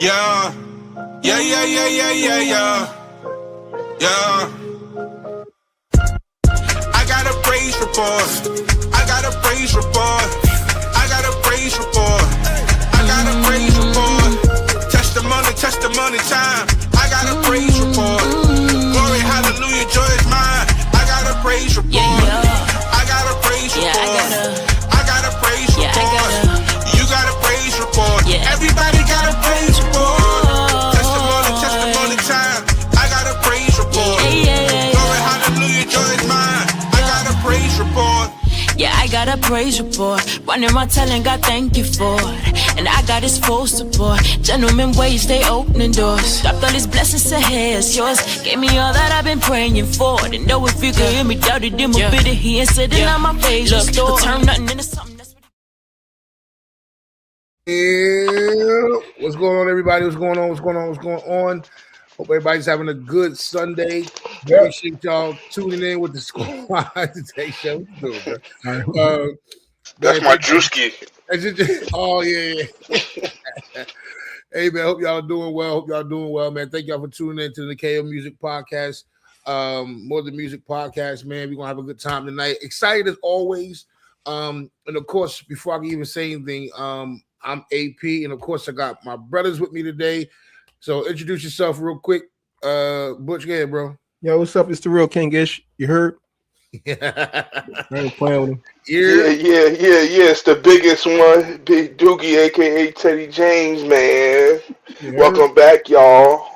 Yeah, yeah, yeah, yeah, yeah, yeah, yeah, yeah. I got a praise report. I got a praise report. I got a praise report. I got a praise report. Testimony, testimony time. I got a praise report. Glory, hallelujah, joy is mine. I got a praise report. I got a praise report. I got a praise report. You got a praise report. Everybody got a praise report. Testimony, testimony time. I got a praise report. Glory, hallelujah, joy is mine. I got a praise report. Yeah, I got a praise report. Running my telling God thank you for it. And I got his full support. Gentlemen ways, they opening doors. Dropped all his blessings ahead, it's yours. Gave me all that I've been praying for. Didn't know if you could hear me, doubted him a bit. He ain't sitting on my page. Look, turn nothing into something. That's what What's going on, everybody? What's going on? What's going on? What's going on? Hope everybody's having a good Sunday. Appreciate y'all tuning in with the squad today. Show. That's my Drewski. Oh yeah. Hey man, hope y'all doing well. Man. Thank y'all for tuning in to the Nikeo Music Podcast. More than music podcast, man. We're gonna have a good time tonight. Excited as always. And of course, before I can even say anything, I'm AP, and of course I got my brothers with me today. So introduce yourself real quick. Butch, go ahead, bro. Yo, what's up? It's the real King-ish. You heard? Yeah. I ain't playing with him. Yeah. It's the biggest one, Big Doogie, aka Teddy James, man. Welcome back, y'all.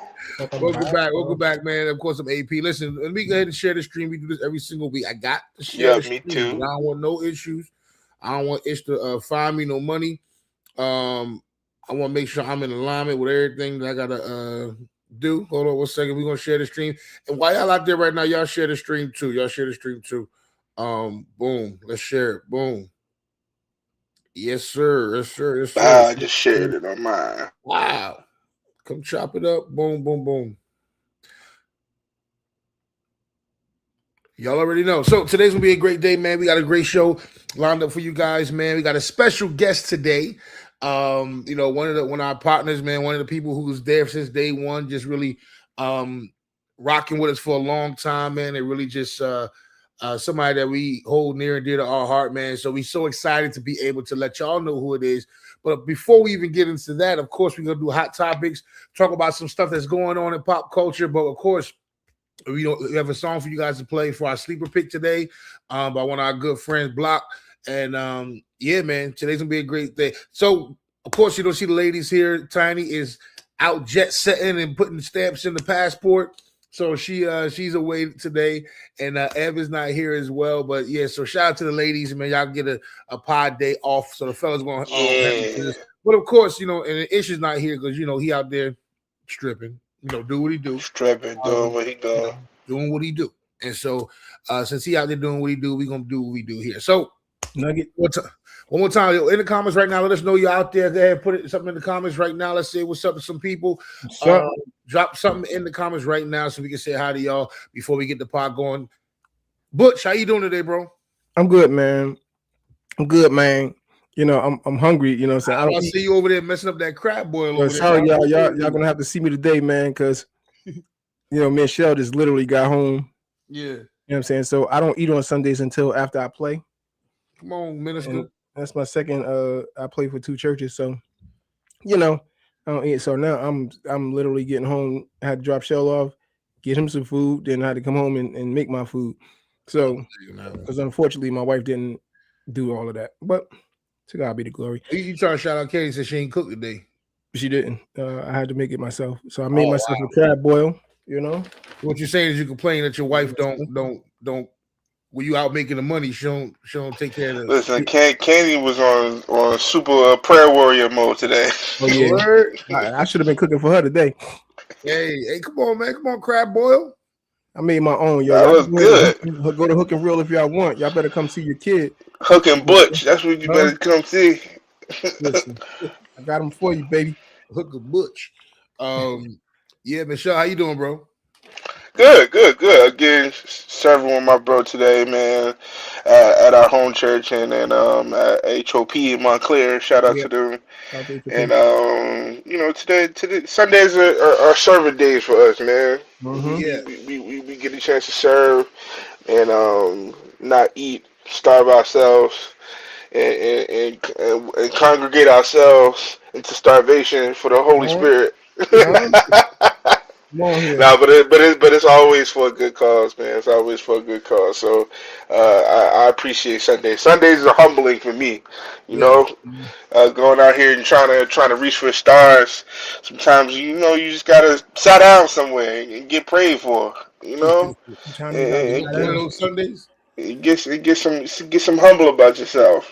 Welcome back, man. Of course, I'm AP. Listen, let me go ahead and share the stream. We do this every single week. I got to share. Me too. I don't want no issues. I don't want Ish to find me no money. I want to make sure I'm in alignment with everything that I gotta do. Hold on 1 second. We're gonna share the stream. And while y'all out there right now, y'all share the stream too. Boom. Let's share it. Boom. Yes, sir. I just shared it on mine. Wow. Come chop it up. Boom. Y'all already know. So today's gonna be a great day, man. We got a great show lined up for you guys, man. We got a special guest today. One of our partners, man, one of the people who's there since day one, just really rocking with us for a long time, man. They really just somebody that we hold near and dear to our heart, man. So we're so excited to be able to let y'all know who it is. But before we even get into that, of course, we're gonna do hot topics, talk about some stuff that's going on in pop culture. But of course, we have a song for you guys to play for our sleeper pick today by one of our good friends, Block. And yeah, man, today's gonna be a great day. So of course, you don't see the ladies here. Tiny is out jet setting and putting stamps in the passport. So she's away today, and Ev is not here as well. But yeah, so shout out to the ladies, man. Y'all get a pod day off, so the fellas going. But of course, and Ish is not here because he out there stripping. Do what he do. Stripping, doing what he do. Doing what he do. And so since he out there doing what he do, we gonna do what we do here. So Nugget. One more time, in the comments right now, let us know you're out there. Go ahead, put something in the comments right now. Let's say what's up to some people. Drop something in the comments right now so we can say hi to y'all before we get the pod going. Butch, how you doing today, bro? I'm good, man. I'm hungry. So I see you over there messing up that crab boil. Over sorry, y'all gonna have to see me today, man, because me and Shell just literally got home. Yeah, you know what I'm saying. So I don't eat on Sundays until after I play. Come on, minister. That's my second. I play for 2 churches, so I don't eat. So now I'm literally getting home. I had to drop Shell off, get him some food, then I had to come home and make my food. So because unfortunately my wife didn't do all of that, but to God be the glory. You trying to shout out Katie said she ain't cooked today. She didn't. I had to make it myself. So I made myself a crab boil. What you're saying is you complain that your wife don't. When you out making the money, she don't take care of it. Listen, Candy was on super prayer warrior mode today. Oh yeah, I should have been cooking for her today. Hey, come on, man, come on, crab boil. I made my own, yo. That was good. Go to Hook and Reel if y'all want. Y'all better come see your kid. Hook and Butch, that's what you better come see. Listen, I got them for you, baby. Hook and Butch. Yeah, Michelle, how you doing, bro? Good. Again, serving with my bro today, man, at our home church and then at HOP in Montclair. Shout out to them. And today Sundays are serving days for us, man. Mm-hmm. Yeah. We get a chance to serve and not eat, starve ourselves, and congregate ourselves into starvation for the Holy Uh-huh. Spirit. Uh-huh. Come on here. No, but it's always for a good cause, man. It's always for a good cause. So I appreciate Sundays. Sundays are humbling for me, you Yeah. know. Going out here and trying to reach for the stars. Sometimes you just gotta sit down somewhere and get prayed for, Sometimes you gotta and, sit One of down. those Sundays. get some humble about yourself.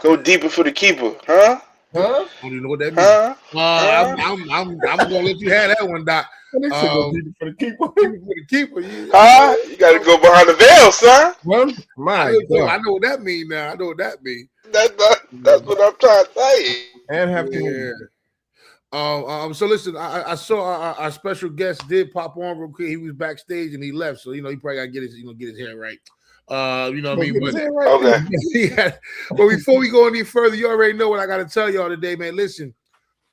Go deeper for the keeper, huh? Huh? I don't even know what that means. Huh? I'm, Huh? I'm, I'm, I'm gonna let you have that one, Doc. And they said go Um, deeper for the keeper. for the keeper, Huh? You gotta go behind the veil, son. Well, my I God. know what that means now. I know what that means. That's what I'm trying to say. And have to Yeah. So listen, I saw our special guest did pop on real quick. He was backstage and he left, so he probably gotta get his hair right. You know what I mean? But Okay. yeah. But before we go any further, you already know what I gotta tell y'all today, man. Listen,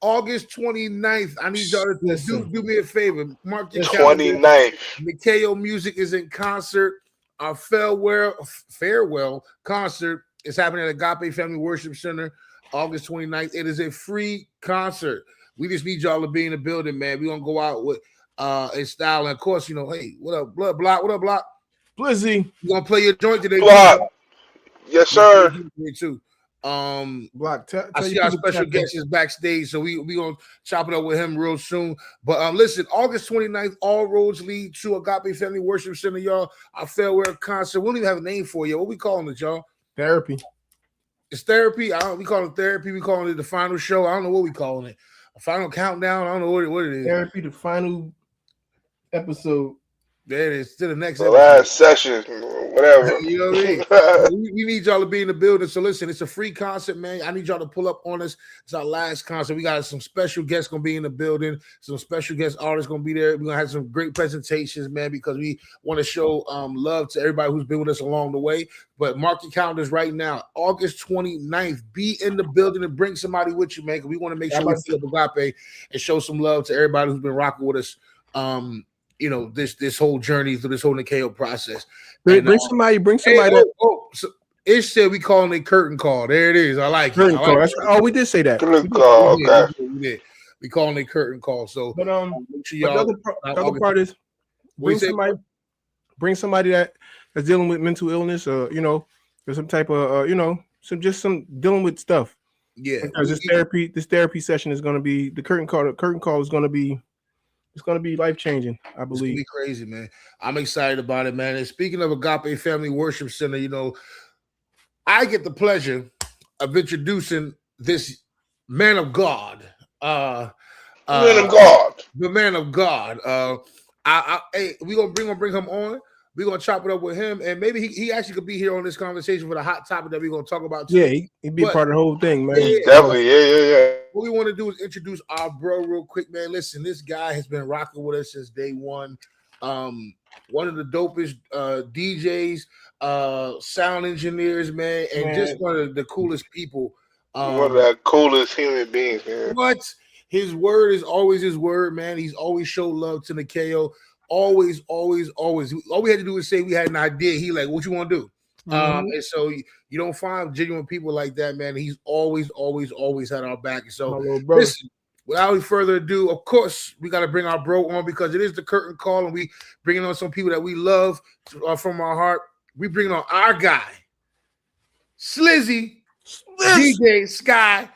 August 29th, I need y'all to do me a favor. Mark your calendar. 29th. Nikeo Music is in concert. Our farewell concert is happening at Agape Family Worship Center, August 29th. It is a free concert. We just need y'all to be in the building, man. We're gonna go out with in style. And of course, hey, what up, Block? What up, Block? Blizzy. We're gonna play your joint today. Block. Yes, sir. Too. Block. I see our special guest is backstage, so we gonna chop it up with him real soon. But listen, August 29th, all roads lead to Agape Family Worship Center, y'all. Our farewell concert. We don't even have a name for you. What we calling it, y'all? Therapy. It's therapy. We call it therapy. We calling it the final show. I don't know what we calling it. A final countdown. I don't know what it is. Therapy, the final episode. There it is. To the next The episode. last session, whatever. You know what I mean? we need y'all to be in the building. So listen, it's a free concert, man. I need y'all to pull up on us. It's our last concert. We got some special guests gonna be in the building. Some special guest artists gonna be there. We're gonna have some great presentations, man, because we want to show love to everybody who's been with us along the way. But mark your calendars right now. August 29th. Be in the building and bring somebody with you, man. Because we want to make sure we fill up Agape and show some love to everybody who's been rocking with us. This whole journey through this whole Nikeo process. Bring somebody. Hey, so Ish said we calling it curtain call. There it is. I like curtain it. Call. We did say that. Curtain call. Okay. We did. We calling it curtain call. So, but y'all, the other part is bring somebody that's dealing with mental illness, or some type of some dealing with stuff. Yeah, because this therapy session is going to be the curtain call. The curtain call is going to be. It's going to be life-changing, I believe. It's going to be crazy, man. I'm excited about it, man. And speaking of Agape Family Worship Center, I get the pleasure of introducing this man of God. Man of God. The man of God. We're going to bring him on. We're going to chop it up with him. And maybe he actually could be here on this conversation for the hot topic that we're going to talk about too. Yeah, he'd be part of the whole thing, man. Definitely, yeah. What we want to do is introduce our bro real quick, man. Listen, this guy has been rocking with us since day one. One of the dopest DJs, sound engineers, man, and just one of the coolest people. One of the coolest human beings, man. What? His word is always his word, man. He's always showed love to Nikeo. Always. All we had to do was say we had an idea. He like, what you want to do? And so you don't find genuine people like that, man. He's always had our back. So listen, without any further ado, of course, we got to bring our bro on because it is the curtain call, and we bringing on some people that we love from our heart. We bringing on our guy, Slizzy, DJ Sky.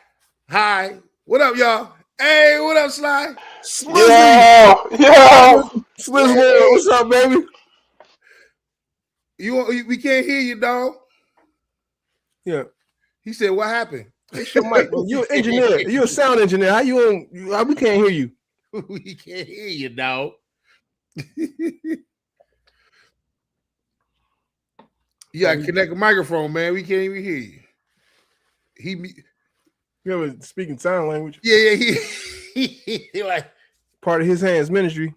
Hi, what up, y'all? Hey, what up, Sly? Slizzy. Yo. Slizzy, what's up, baby? We can't hear you, dog. Yeah. He said, what happened? It's your mic. You're an engineer. You're a sound engineer. How you on? We can't hear you. We can't hear you, dog. You gotta connect a microphone, man. We can't even hear you. You ever speaking sign language? Yeah. He like part of his hands ministry.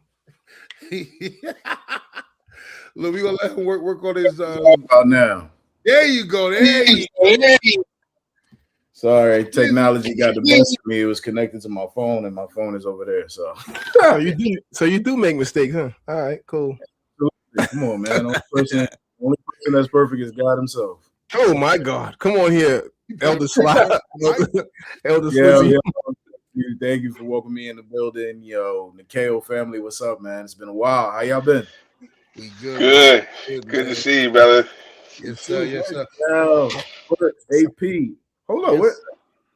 Look, we gonna let him work on his. About now. There you go. There you go. Sorry, technology got the best of me. It was connected to my phone, and my phone is over there. So, you do make mistakes, huh? All right, cool. Come on, man. Only person that's perfect is God Himself. Oh my God! Come on here, Elder Sly. Elder Yeah, yeah. Thank you for welcoming me in the building. Yo, Nikeo family, what's up, man? It's been a while. How y'all been? We good. Good. Good Good man. to see you, brother. Yes, sir. Yes, sir. AP. Hold on. Yes.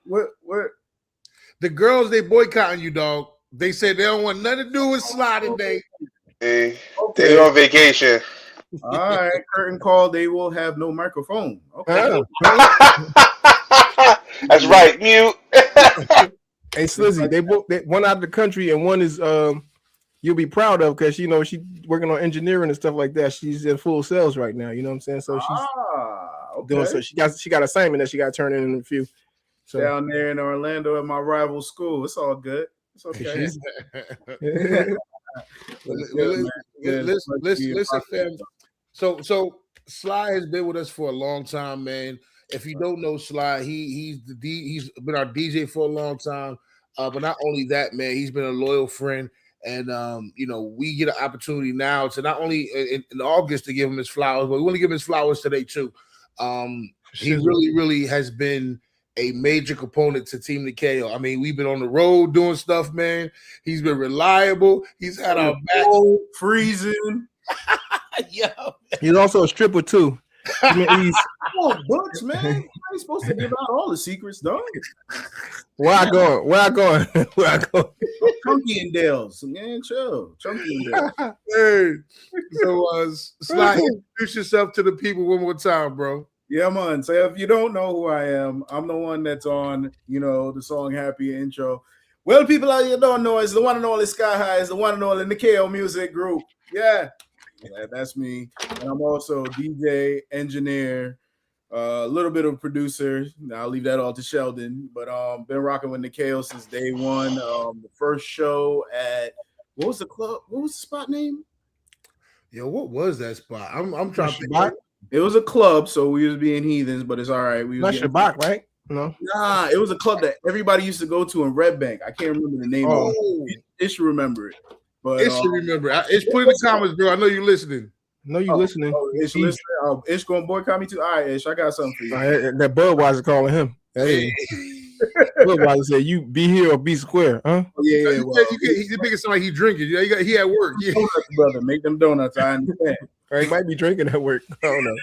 What? The girls, they boycotting you, dog. They said they don't want nothing to do with Sly today. Hey, they on vacation. All right, curtain call. They will have no microphone. Okay. That's right. Mute. Hey, Slizzy, they one out of the country and one is you'll be proud of because she working on engineering and stuff like that. She's in full sales right now. You know what I'm saying? So she's doing so she got assignment that she got to turn in a few. So down there in Orlando at my rival school. It's all good. It's okay. Listen, fam. So Sly has been with us for a long time, man. If you don't know Sly, he's been our DJ for a long time. But not only that, man, he's been a loyal friend. And we get an opportunity now to not only in August to give him his flowers, but we want to give him his flowers today too. He really has been a major component to Team Nikeo. I mean, we've been on the road doing stuff, man. He's been reliable. He's had our back. Freezing. Yo. He's also a stripper too. Books, man. I ain't supposed to give out all the secrets, dog. Where I going? Chunky and Dales, man, chill. Chunky and Dales. Hey, so Sly, introduce yourself to the people one more time, bro. Yeah, man. So if you don't know who I am, I'm the one that's on, the song Happy intro. Well, people out here don't know, it's the one and only Sky High, it's the one and only Nikeo music group. Yeah, that's me. And I'm also DJ, engineer, a little bit of producer. I'll leave that all to Sheldon. But been rocking with Nikeo since day one. The first show at what was the club? What was the spot name? Yo, what was that spot? I'm trying to think. It was a club, so we was being heathens, but it's all right. We was Shabak, right? No. Nah, it was a club that everybody used to go to in Red Bank. I can't remember the name of it. It should remember it. But it should remember. It's put in the comments, bro. I know you're listening. Listening. Ish listening. Ish gonna boycott me too. All right, Ish, I got something for you. That Budweiser calling him. Hey. Budweiser said, "You be here or be square, huh?" Oh, yeah. He's making sound like he drinking. He at work. Yeah. Donuts, brother, make them donuts. I understand. Or he might be drinking at work. I don't know.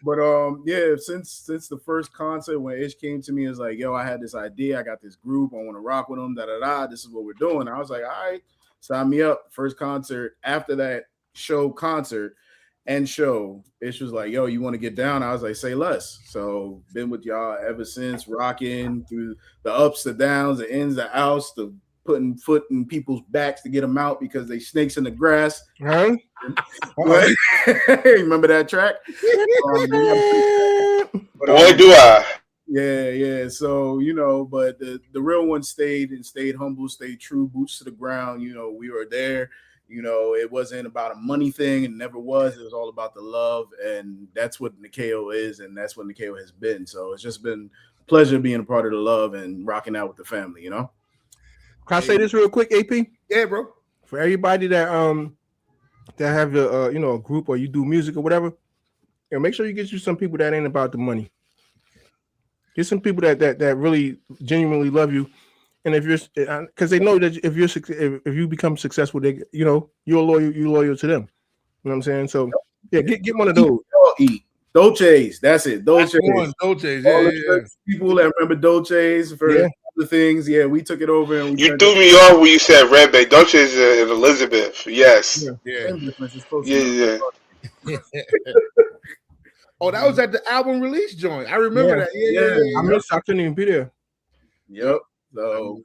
But since the first concert when Ish came to me, it was like, yo, I had this idea, I got this group, I want to rock with them, this is what we're doing. I was like, all right, sign me up. First concert after that concert, Ish was like, yo, you want to get down? I was like, say less. So been with y'all ever since, rocking through the ups, the downs, the ins, the outs, the putting foot in people's backs to get them out because they snakes in the grass. Huh? Remember that track? Boy, do I. Yeah. So, but the real one stayed humble, stayed true, boots to the ground. We were there. It wasn't about a money thing and never was. It was all about the love. And that's what Nikeo is. And that's what Nikeo has been. So it's just been a pleasure being a part of the love and rocking out with the family, Can I say this real quick, AP? Yeah, bro. For everybody that have a group or you do music or whatever, make sure you get you some people that ain't about the money. Get some people that really genuinely love you, and if you're because they know that if you become successful, they you're loyal to them. You know what I'm saying? So yeah, get one of those. Eat Dolces. That's it. Dolces. Dolces. Yeah. People that remember Dolces for. Yeah. The things, we took it over and you threw me off when you said Red Bay. Dolce is in Elizabeth. Yes. Yeah. Yeah. Oh, that was at the album release joint. I remember that. Yeah. I missed. I couldn't even be there. Yep. So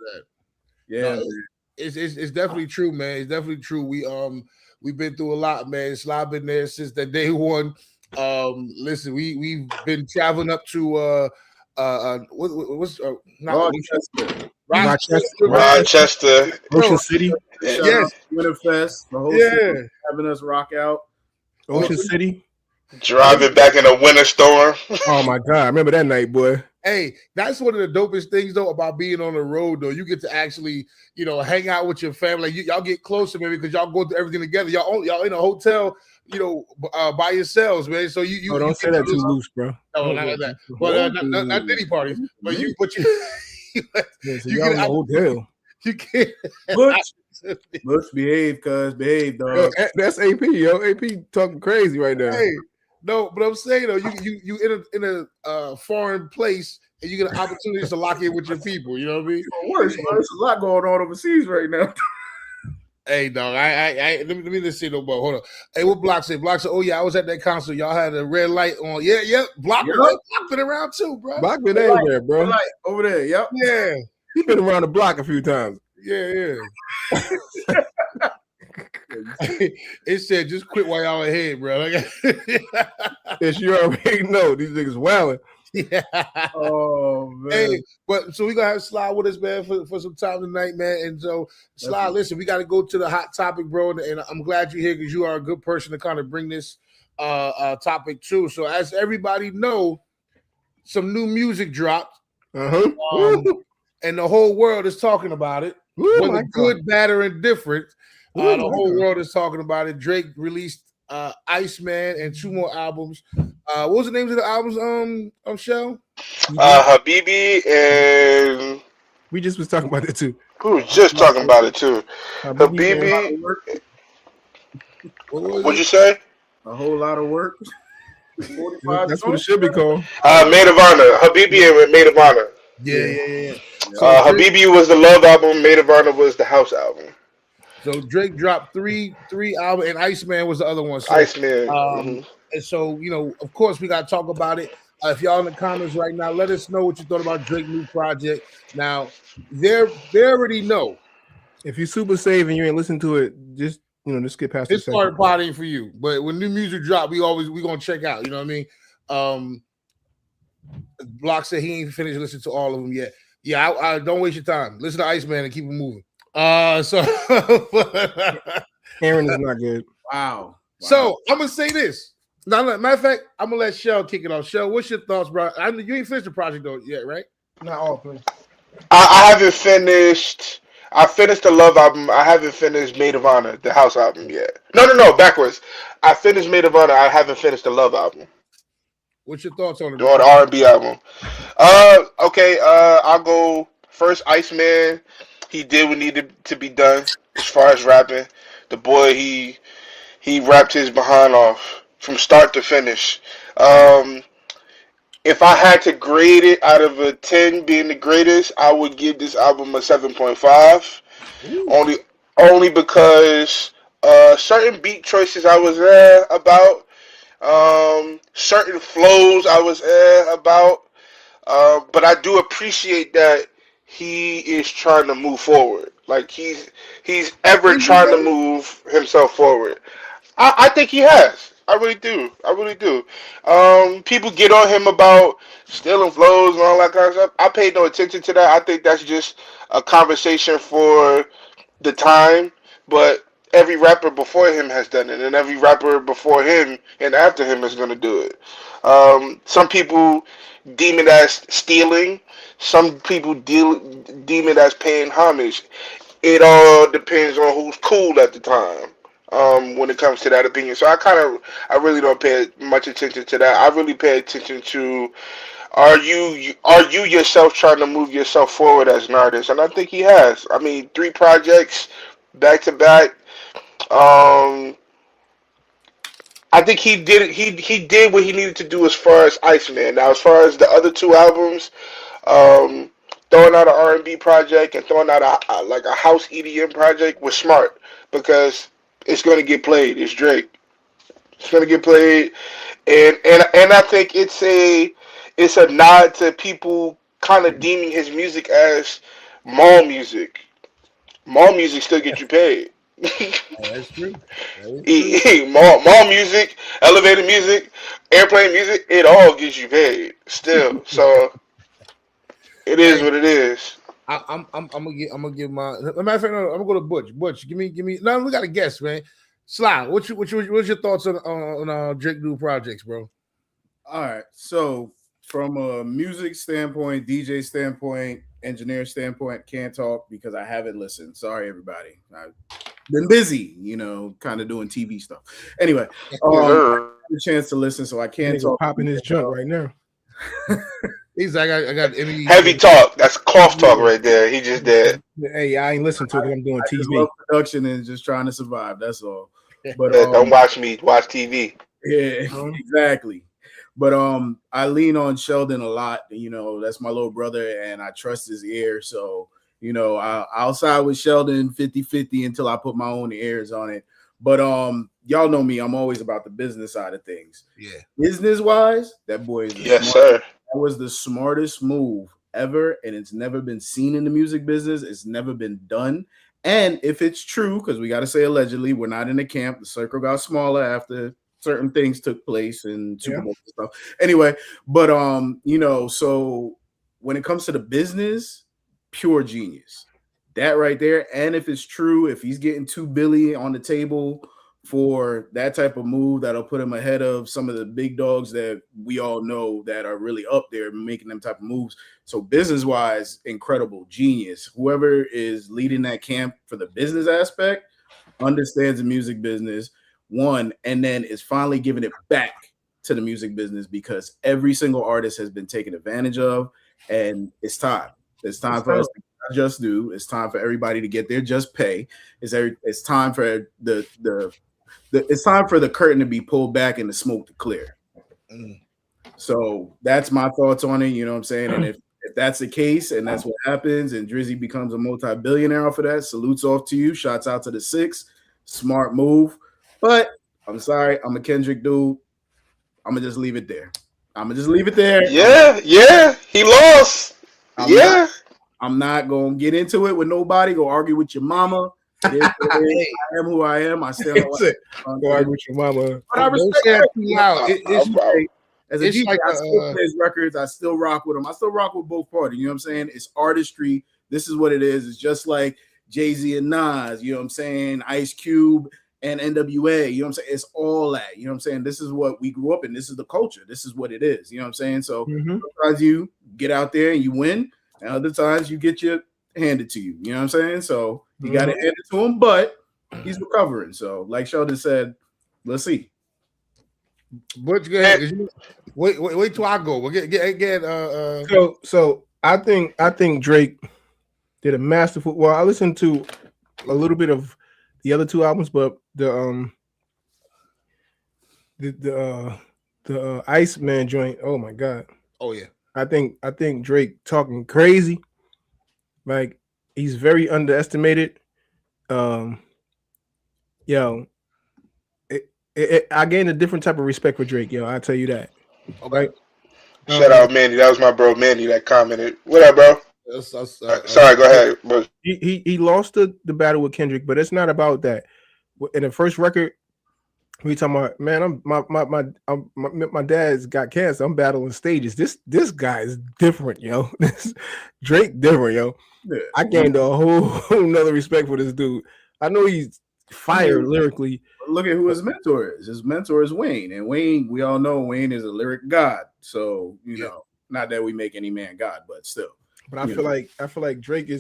it's definitely true, man. It's definitely true. We've been through a lot, man. Sly been there since the day one. Listen, we've been traveling up to Rochester, Ocean City. Yes, Winterfest. The whole city having us rock out. Ocean City. Driving back in a winter storm. Oh my God, I remember that night, boy. Hey, that's one of the dopest things though about being on the road. Though you get to actually, hang out with your family. Like, y'all get closer, maybe because y'all go through everything together. Y'all in a hotel, by yourselves, man. So you don't say that too loose, bro. No, not like that. But not Diddy parties. But you Yeah, so you y'all get in the hotel. You can't. Butch, behave, cuz behave, dog. Yo, that's AP, yo. AP talking crazy right now. Hey, no, but I'm saying though, you in a foreign place and you get opportunities to lock in with your people. You know what I mean? Worse, bro. There's a lot going on overseas right now. Hey, dog, let me just say no more. Hold on. Hey, what Block said? Block said, oh yeah, I was at that concert. Y'all had a red light on. Yeah. Block been around too, bro. Block been everywhere, bro. Red light over there. Yep. Yeah. He been around the block a few times. Yeah. It said just quit while y'all ahead, bro. Yes, you already know these niggas wilding. Yeah. Oh man. Hey, but so we gonna have Sly with us, man, for some time tonight, man. And so Sly, listen, we got to go to the hot topic, bro. And I'm glad you're here because you are a good person to kind of bring this topic to. So as everybody know, some new music dropped, and the whole world is talking about it. Whether good, bad, or indifferent, the whole world is talking about it. Drake released Iceman and 2 more albums. What was the names of the albums, Shell? Habibi and we just was talking about it too. We was just talking about it too. Habibi. What'd you say? A whole lot of work. 45 That's what it should be called. Maid of Honor. Habibi and Maid of Honor. Yeah. Habibi was the love album. Maid of Honor was the house album. So Drake dropped three albums, and Iceman was the other one. So, Iceman. And so, of course, we got to talk about it. If y'all in the comments right now, let us know what you thought about Drake's new project. Now, they already know. If you super save and you ain't listen to it, just skip past this part partying for you. But when new music drop, we gonna check out. You know what I mean? Block said he ain't finished listening to all of them yet. Yeah, I don't waste your time. Listen to Iceman and keep it moving. So Aaron is not good. Wow. So I'm gonna say this. Now, matter of fact, I'm gonna let Shell kick it off. Shell, what's your thoughts, bro? You ain't finished the project though yet, right? Not all, please. I haven't finished. I finished the Love album. I haven't finished Maid of Honor, the house album yet. No, backwards. I finished Maid of Honor. I haven't finished the Love album. What's your thoughts on it? Or the R&B album. Okay. I'll go first. Iceman. He did what needed to be done as far as rapping. The boy, he rapped his behind off from start to finish. If I had to grade it out of a 10 being the greatest, I would give this album a 7.5. Only because certain beat choices I was about. Certain flows I was about. But I do appreciate that he is trying to move forward. Like he's ever trying to move himself forward. I think he has. I really do. People get on him about stealing flows and all that kind of stuff. I paid no attention to that. I think that's just a conversation for the time. But every rapper before him has done it, and every rapper before him and after him is going to do it. Some people deem it as stealing. Some people deem it as paying homage. It all depends on who's cool at the time. When it comes to that opinion. So I really don't pay much attention to that. I really pay attention to are you yourself trying to move yourself forward as an artist? And I think he has. I mean, 3 projects back to back. I think he did what he needed to do as far as Iceman. Now, as far as the other 2 albums, throwing out an R&B project and throwing out a house EDM project was smart because it's going to get played. It's Drake. It's going to get played, and I think it's a nod to people kind of deeming his music as mall music. Mall music still gets you paid. That's true. Mall music, elevator music, airplane music, it all gets you paid still. So it is what it is. I'm gonna give my. Matter of fact, no, I'm gonna go to Butch. Butch, give me. No, we got a guest, man. Sly, what's your thoughts on Drake new projects, bro? All right. So from a music standpoint, DJ standpoint, engineer standpoint, can't talk because I haven't listened. Sorry, everybody. I've been busy, kind of doing TV stuff. Anyway, I had a chance to listen, so I can't talk. Popping his junk right now. He's like, I got any heavy talk. That's cough talk right there. He just did. Hey, I ain't listening to it. I'm doing I just TV. love production and just trying to survive. That's all. But Don't watch me. Watch TV. Yeah, exactly. But I lean on Sheldon a lot. That's my little brother, and I trust his ear. So I'll side with Sheldon 50-50 until I put my own ears on it. But y'all know me. I'm always about the business side of things. Yeah. Business wise, that boy is sir. That was the smartest move ever, and it's never been seen in the music business. It's never been done. And if it's true, because we got to say allegedly, we're not in the camp. The circle got smaller after certain things took place and Super Bowl stuff. Anyway, but so when it comes to the business, pure genius. That right there. And if it's true, if he's getting $2 billion on the table for that type of move, that'll put him ahead of some of the big dogs that we all know that are really up there making them type of moves. So business-wise, incredible, genius. Whoever is leading that camp for the business aspect understands the music business, one, and then is finally giving it back to the music business because every single artist has been taken advantage of, and it's time. It's time for us to just do. It's time for everybody to get their just pay. It's time for it's time for the curtain to be pulled back and the smoke to clear. So that's my thoughts on it. You know what I'm saying? And if that's the case and that's what happens and Drizzy becomes a multi-billionaire off of that, salutes off to you. Shouts out to the 6. Smart move. But I'm sorry, I'm a Kendrick dude. I'm going to just leave it there. Yeah. He lost. I'm not going to get into it with nobody. Go argue with your mama. I am who I am. I still go argue with your mama. But I respect that. As a DJ, I still play his records. I still rock with him. I still rock with both parties. You know what I'm saying? It's artistry. This is what it is. It's just like Jay-Z and Nas. You know what I'm saying? Ice Cube and NWA. You know what I'm saying? It's all that. You know what I'm saying? This is what we grew up in. This is the culture. This is what it is. You know what I'm saying? So sometimes you get out there and you win, and other times you get your handed to you. You know what I'm saying? So you got to hand it to him, but he's recovering. So like Sheldon said, let's see. Butch, go ahead. Wait till I go. We'll get. So I think Drake did a masterful. Well, I listened to a little bit of the other 2 albums, but the Iceman joint. Oh my god. Oh yeah. I think Drake talking crazy. Like he's very underestimated. I gained a different type of respect for Drake, I'll tell you that. Okay. Shout out Manny. That was my bro Manny that commented. What up, bro? Sorry, go ahead. Bro. He lost the battle with Kendrick, but it's not about that. In the first record, we talking about, man, my dad's got cancer. I'm battling stages. This guy is different, This Drake different, Yeah. I gained a whole nother respect for this dude. I know he's fire lyrically. Look at who his mentor is. His mentor is Wayne, and Wayne, we all know Wayne is a lyric god. So not that we make any man god, but still. But I feel like Drake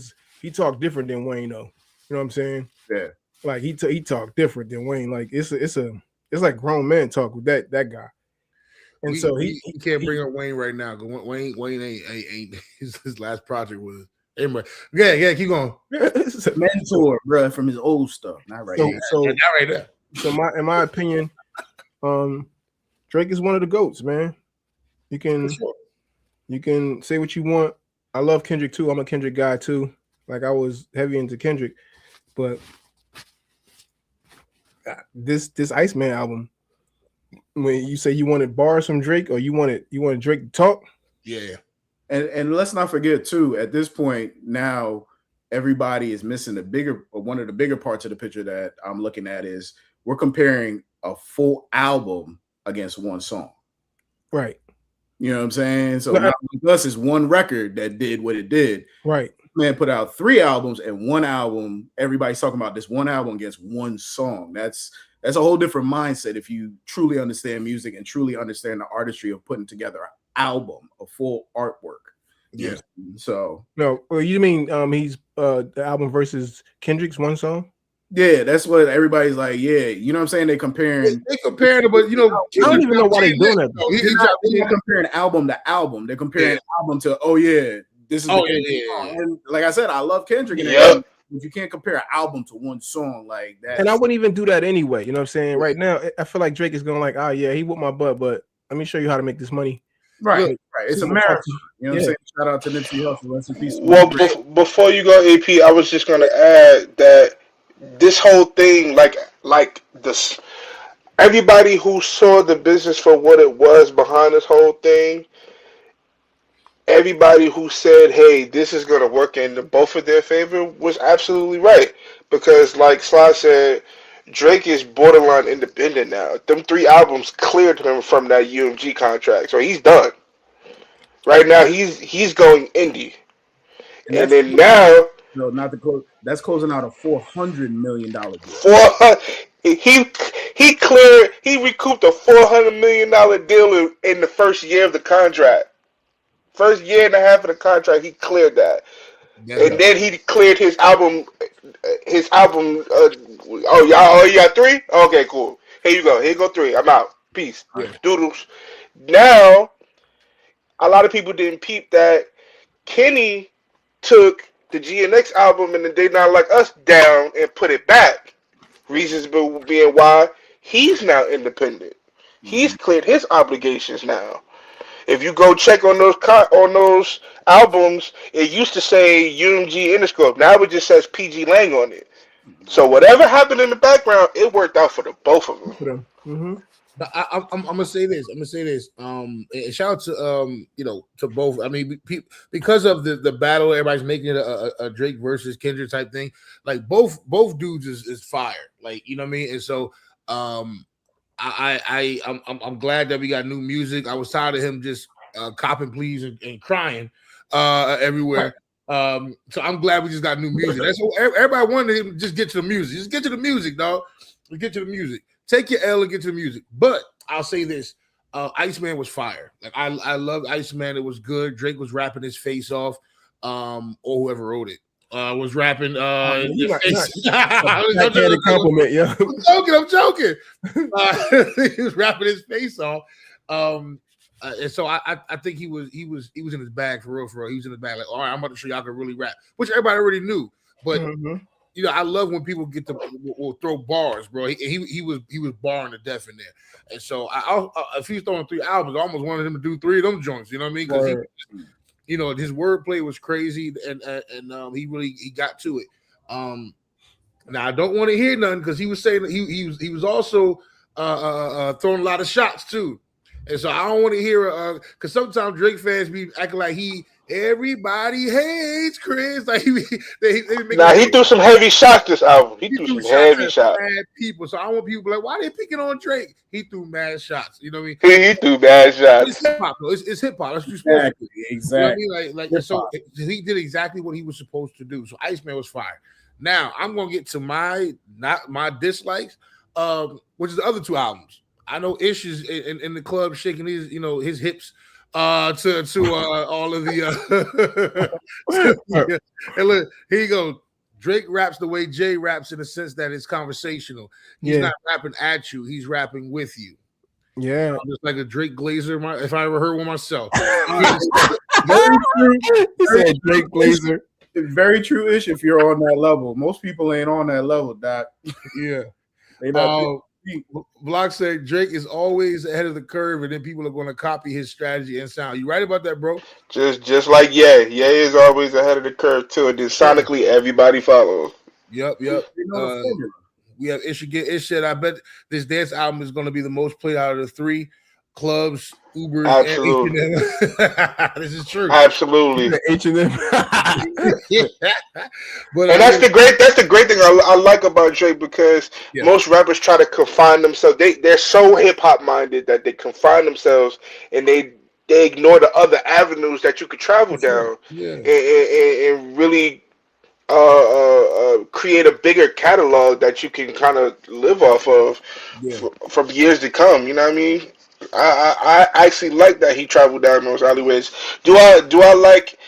he talked different than Wayne though. You know what I'm saying? Yeah. Like he talked different than Wayne. Like it's like grown men talk with that guy. And so he can't bring up Wayne right now. Wayne ain't his last project was. Anyway, yeah, keep going. Mentor, bro, from his old stuff. Not right now. So not right there. So in my opinion, Drake is one of the GOATs, man. You can say what you want. I love Kendrick too. I'm a Kendrick guy too. Like I was heavy into Kendrick, but this Iceman album, when you say you wanted bars from Drake or you wanted Drake to talk, yeah. And let's not forget too, at this point now, everybody is missing one of the bigger parts of the picture that I'm looking at is we're comparing a full album against one song. Right. You know what I'm saying? So not with us is one record that did what it did. Right. Man put out 3 albums and one album. Everybody's talking about this one album against one song. That's that's a whole different mindset if you truly understand music and truly understand the artistry of putting together an album, a full artwork. Yeah. So No, well, you mean he's the album versus Kendrick's one song? yeah, that's what everybody's like. Yeah, you know what I'm saying? They comparing. They comparing it, but you know, I don't even know why they're doing that. They're not comparing album to album. They're comparing album to this is Oh, the yeah. song. And like I said, I love Kendrick. And Yep. if you can't compare an album to one song like that, And I wouldn't even do that anyway. You know what I'm saying? Right now, I feel like Drake is going like, yeah, he whooped my butt, but let me show you how to make this money. right. It's a marathon. You know what I'm saying? Shout out to Nipsey Hussle. Rest in peace. Well, before you go, AP, I was just gonna add that this whole thing, like this, everybody who saw the business for what it was behind this whole thing, everybody who said, "Hey, this is gonna work in both of their favor," was absolutely right. Because, like Sly said, Drake is borderline independent now. Them 3 albums cleared him from that UMG contract, so he's done. Right now, he's going indie, and then now. No, not the close. That's closing out a $400 million deal. He recouped a $400 million deal in the first year of the contract. First year and a half of the contract, he cleared that, and then he cleared his album. You got 3? Okay, cool. Here you go. Here you go 3. I'm out. Peace. Doodles. Now, a lot of people didn't peep that Kenny took the GNX album and the They Not Like Us down and put it back. Reasons being why he's now independent. He's cleared his obligations now. If you go check on those albums, it used to say UMG Interscope. Now it just says PG Lang on it. So whatever happened in the background, it worked out for the both of them. Mm-hmm. I'm gonna say this. And shout out to to both. I mean, because of the battle, everybody's making it a Drake versus Kendrick type thing. Like both dudes is fire. Like, you know what I mean. And so I'm glad that we got new music. I was tired of him just copping pleas and crying everywhere. So I'm glad we just got new music. That's what everybody wanted him to just get to the music. Just get to the music, dog. Get to the music. Take your L and get to the music. But I'll say this: Iceman was fire. Like I loved Iceman. It was good. Drake was rapping his face off, or whoever wrote it was rapping. Backhanded compliment, yeah. I'm joking. He was rapping his face off. And so I think he was in his bag for real. He was in his bag. Like, all right, I'm about to show y'all can really rap, which everybody already knew. But you know, I love when people get to will throw bars, bro. He was barring to death in there, and so if he's throwing 3 albums, I almost wanted him to do 3 of them joints. You know what I mean? Because you know, his wordplay was crazy, and he got to it. Now I don't want to hear nothing because he was saying that he was also throwing a lot of shots too, and so I don't want to hear because sometimes Drake fans be acting like everybody hates Chris. Like he threw some heavy shots this album. He threw some heavy shots. Mad people. So I want people to be like, why are they picking on Drake? He threw mad shots. You know what I mean? He threw mad shots. It's hip hop. It's hip hop. That's what you're supposed to do. Exactly. You know what I mean? Like so he did exactly what he was supposed to do. So Iceman was fire. Now I'm gonna get to my dislikes, which is the other 2 albums. I know Ish is in the club shaking his hips. To all of the and look, here you go. Drake raps the way Jay raps in the sense that it's conversational. He's not rapping at you, he's rapping with you. Yeah, just like a Drake Glazer. If I ever heard one myself, very true. He said Drake Glazer. Very true-ish. If you're on that level, most people ain't on that level. Doc. Yeah, they not. Block said Drake is always ahead of the curve, and then people are going to copy his strategy and sound. You right about that, bro? Just like Ye is always ahead of the curve too, and then sonically everybody follows. Yep. We have Ish again. Ish said, "I bet this dance album is going to be the most played out of the 3 clubs, Ubers, Absolutely. and H&M." This is true. Absolutely. H&M. But that's the great thing I like about Drake, because most rappers try to confine themselves. They're so hip hop minded that they confine themselves and they ignore the other avenues that you could travel down and really create a bigger catalog that you can kind of live off of from years to come. You know what I mean? I actually like that he traveled down those alleyways. Do I like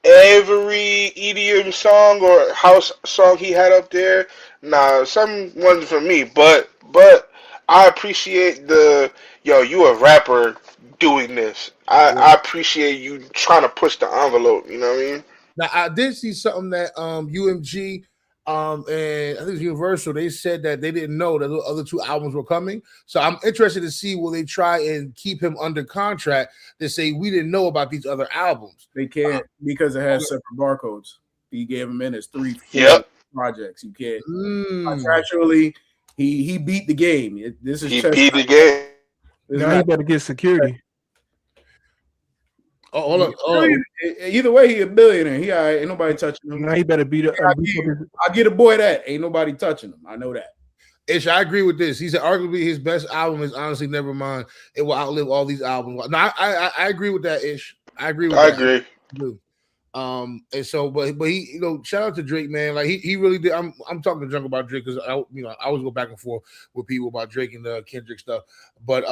every EDM song or house song he had up there? Nah, some ones for me, but I appreciate the yo. You a rapper doing this. I appreciate you trying to push the envelope. You know what I mean? Now I did see something that UMG and I think it's Universal. They said that they didn't know that the other two albums were coming. So I'm interested to see will they try and keep him under contract to say we didn't know about these other albums. They can't because it has separate barcodes. He gave him in as 3 Yep. projects. You can't contractually. He beat the game. This is He beat the game. Now he better get security. Oh, hold on. Either way, he a billionaire. He all right. Ain't nobody touching him. Now he better beat up. I get a boy that ain't nobody touching him. I know that. Ish, I agree with this. He said arguably his best album is honestly Nevermind. It will outlive all these albums. No, I agree with that, Ish. I agree with that. I agree. And so, but he, you know, shout out to Drake, man. Like he really did. I'm talking to Drake about Drake because I always go back and forth with people about Drake and the Kendrick stuff. But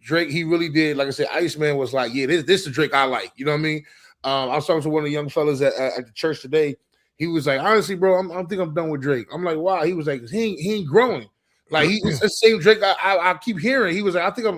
Drake, he really did. Like I said, Iceman was like, yeah, this is the Drake I like. You know what I mean? I was talking to one of the young fellas at the church today. He was like, honestly, bro, I think I'm done with Drake. I'm like, wow. He was like, he ain't growing. Like it's the same Drake I keep hearing. He was like, I think I'm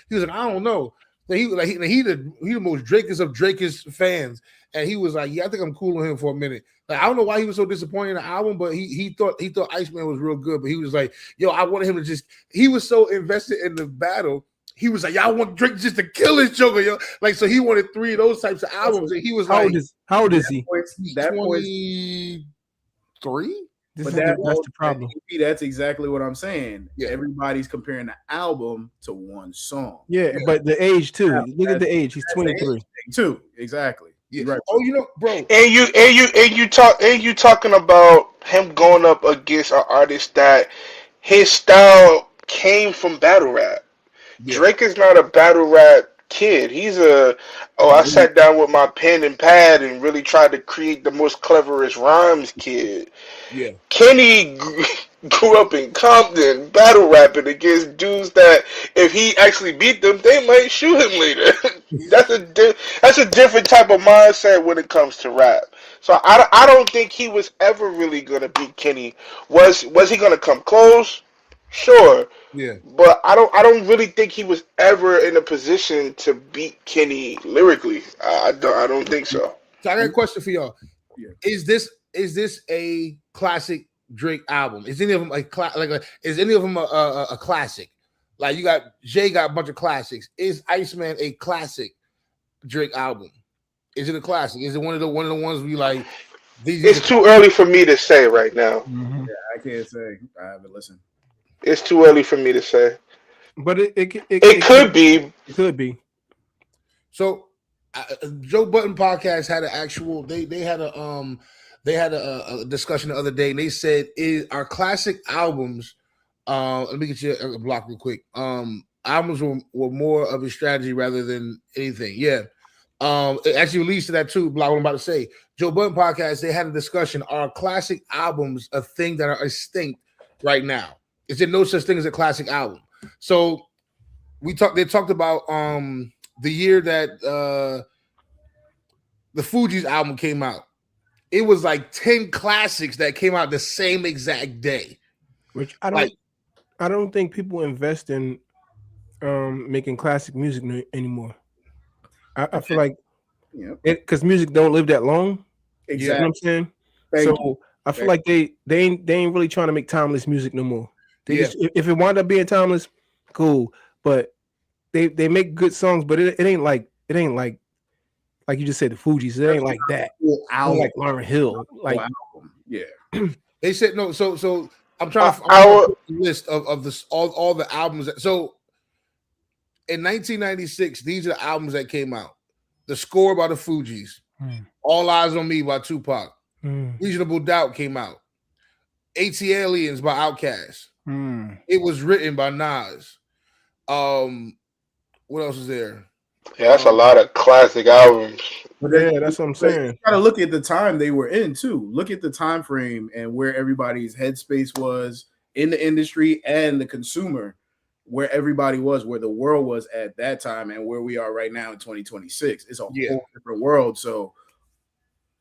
he was like, I don't know. He the most Drakest of Drakest fans. And he was like, yeah, I think I'm cool on him for a minute. Like, I don't know why he was so disappointed in the album, but he thought Iceman was real good. But he was like, yo, I wanted him to just, he was so invested in the battle. He was like, y'all want Drake just to kill his Joker, yo. Like, so he wanted 3 of those types of albums. And he was how old is he? That 23? That's the problem. That's exactly what I'm saying. Yeah. Everybody's comparing the album to one song. Yeah, but the age too. Look at the age. He's 23. Too. Exactly. Yeah. Right. Oh, you know, bro. And you talking about him going up against an artist that his style came from battle rap. Yeah. Drake is not a battle rap kid. He's I sat down with my pen and pad and really tried to create the most cleverest rhymes kid. Yeah. Kenny grew up in Compton battle rapping against dudes that if he actually beat them, they might shoot him later. That's a different type of mindset when it comes to rap. So I don't think he was ever really gonna beat Kenny. Was he gonna come close? Sure. Yeah. But I don't really think he was ever in a position to beat Kenny lyrically. I don't think so. So I got a question for y'all. Yeah. Is this a classic Drake album? Is any of them is any of them a classic? Like you got Jay got a bunch of classics. Is Iceman a classic Drake album? Is it a classic? Is it one of the ones we like? It's too early for me to say right now. Mm-hmm. Yeah, I can't say. I haven't listened. It's too early for me to say. But it could be. It could be. So Joe Budden podcast had an actual they had a discussion the other day, and they said our classic albums. Let me get you a block real quick. Albums were more of a strategy rather than anything. Yeah. It actually released to that too. Block what I'm about to say. Joe Budden podcast. They had a discussion. Are classic albums a thing that are extinct right now? Is there no such thing as a classic album? So they talked about the year that the Fugees album came out. It was like 10 classics that came out the same exact day. Which I don't think people invest in making classic music anymore. I feel like because music don't live that long. Exactly. You know what I'm saying? So I feel like they ain't really trying to make timeless music no more. If it wound up being timeless, cool. But they make good songs, but it ain't like you just said the Fugees. It ain't like that. Like Lauryn Hill. Like they said no. So I'm trying to find a list of this all the albums. So in 1996, these are the albums that came out. The Score by the Fugees. All Eyes on Me by Tupac. Reasonable Doubt came out. AT-Aliens by Outkast. It Was Written by Nas. What else is there? Yeah, that's a lot of classic albums. But Yeah, that's what I'm saying. You gotta look at the time they were in too. Look at the time frame and where everybody's headspace was in the industry and the consumer, where everybody was, where the world was at that time, and where we are right now in 2026. It's a whole different world. So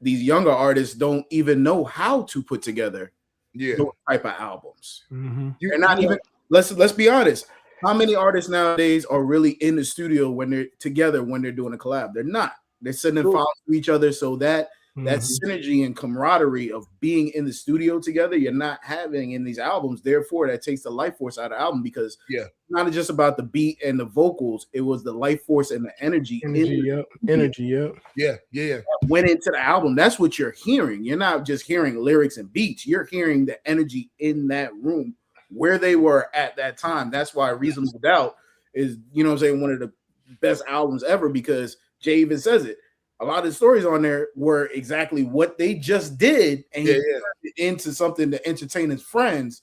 these younger artists don't even know how to put together those type of albums. Mm-hmm. They're not even. Let's be honest. How many artists nowadays are really in the studio when they're together when they're doing a collab? They're not. They're sending files to each other, so that synergy and camaraderie of being in the studio together, you're not having in these albums. Therefore, that takes the life force out of the album because it's not just about the beat and the vocals. It was the life force and the energy. Energy. That went into the album. That's what you're hearing. You're not just hearing lyrics and beats. You're hearing the energy in that room where they were at that time. That's why Reasonable Doubt is, you know what I'm saying, one of the best albums ever, because Jay even says it. A lot of the stories on there were exactly what they just did, and he turned it into something to entertain his friends,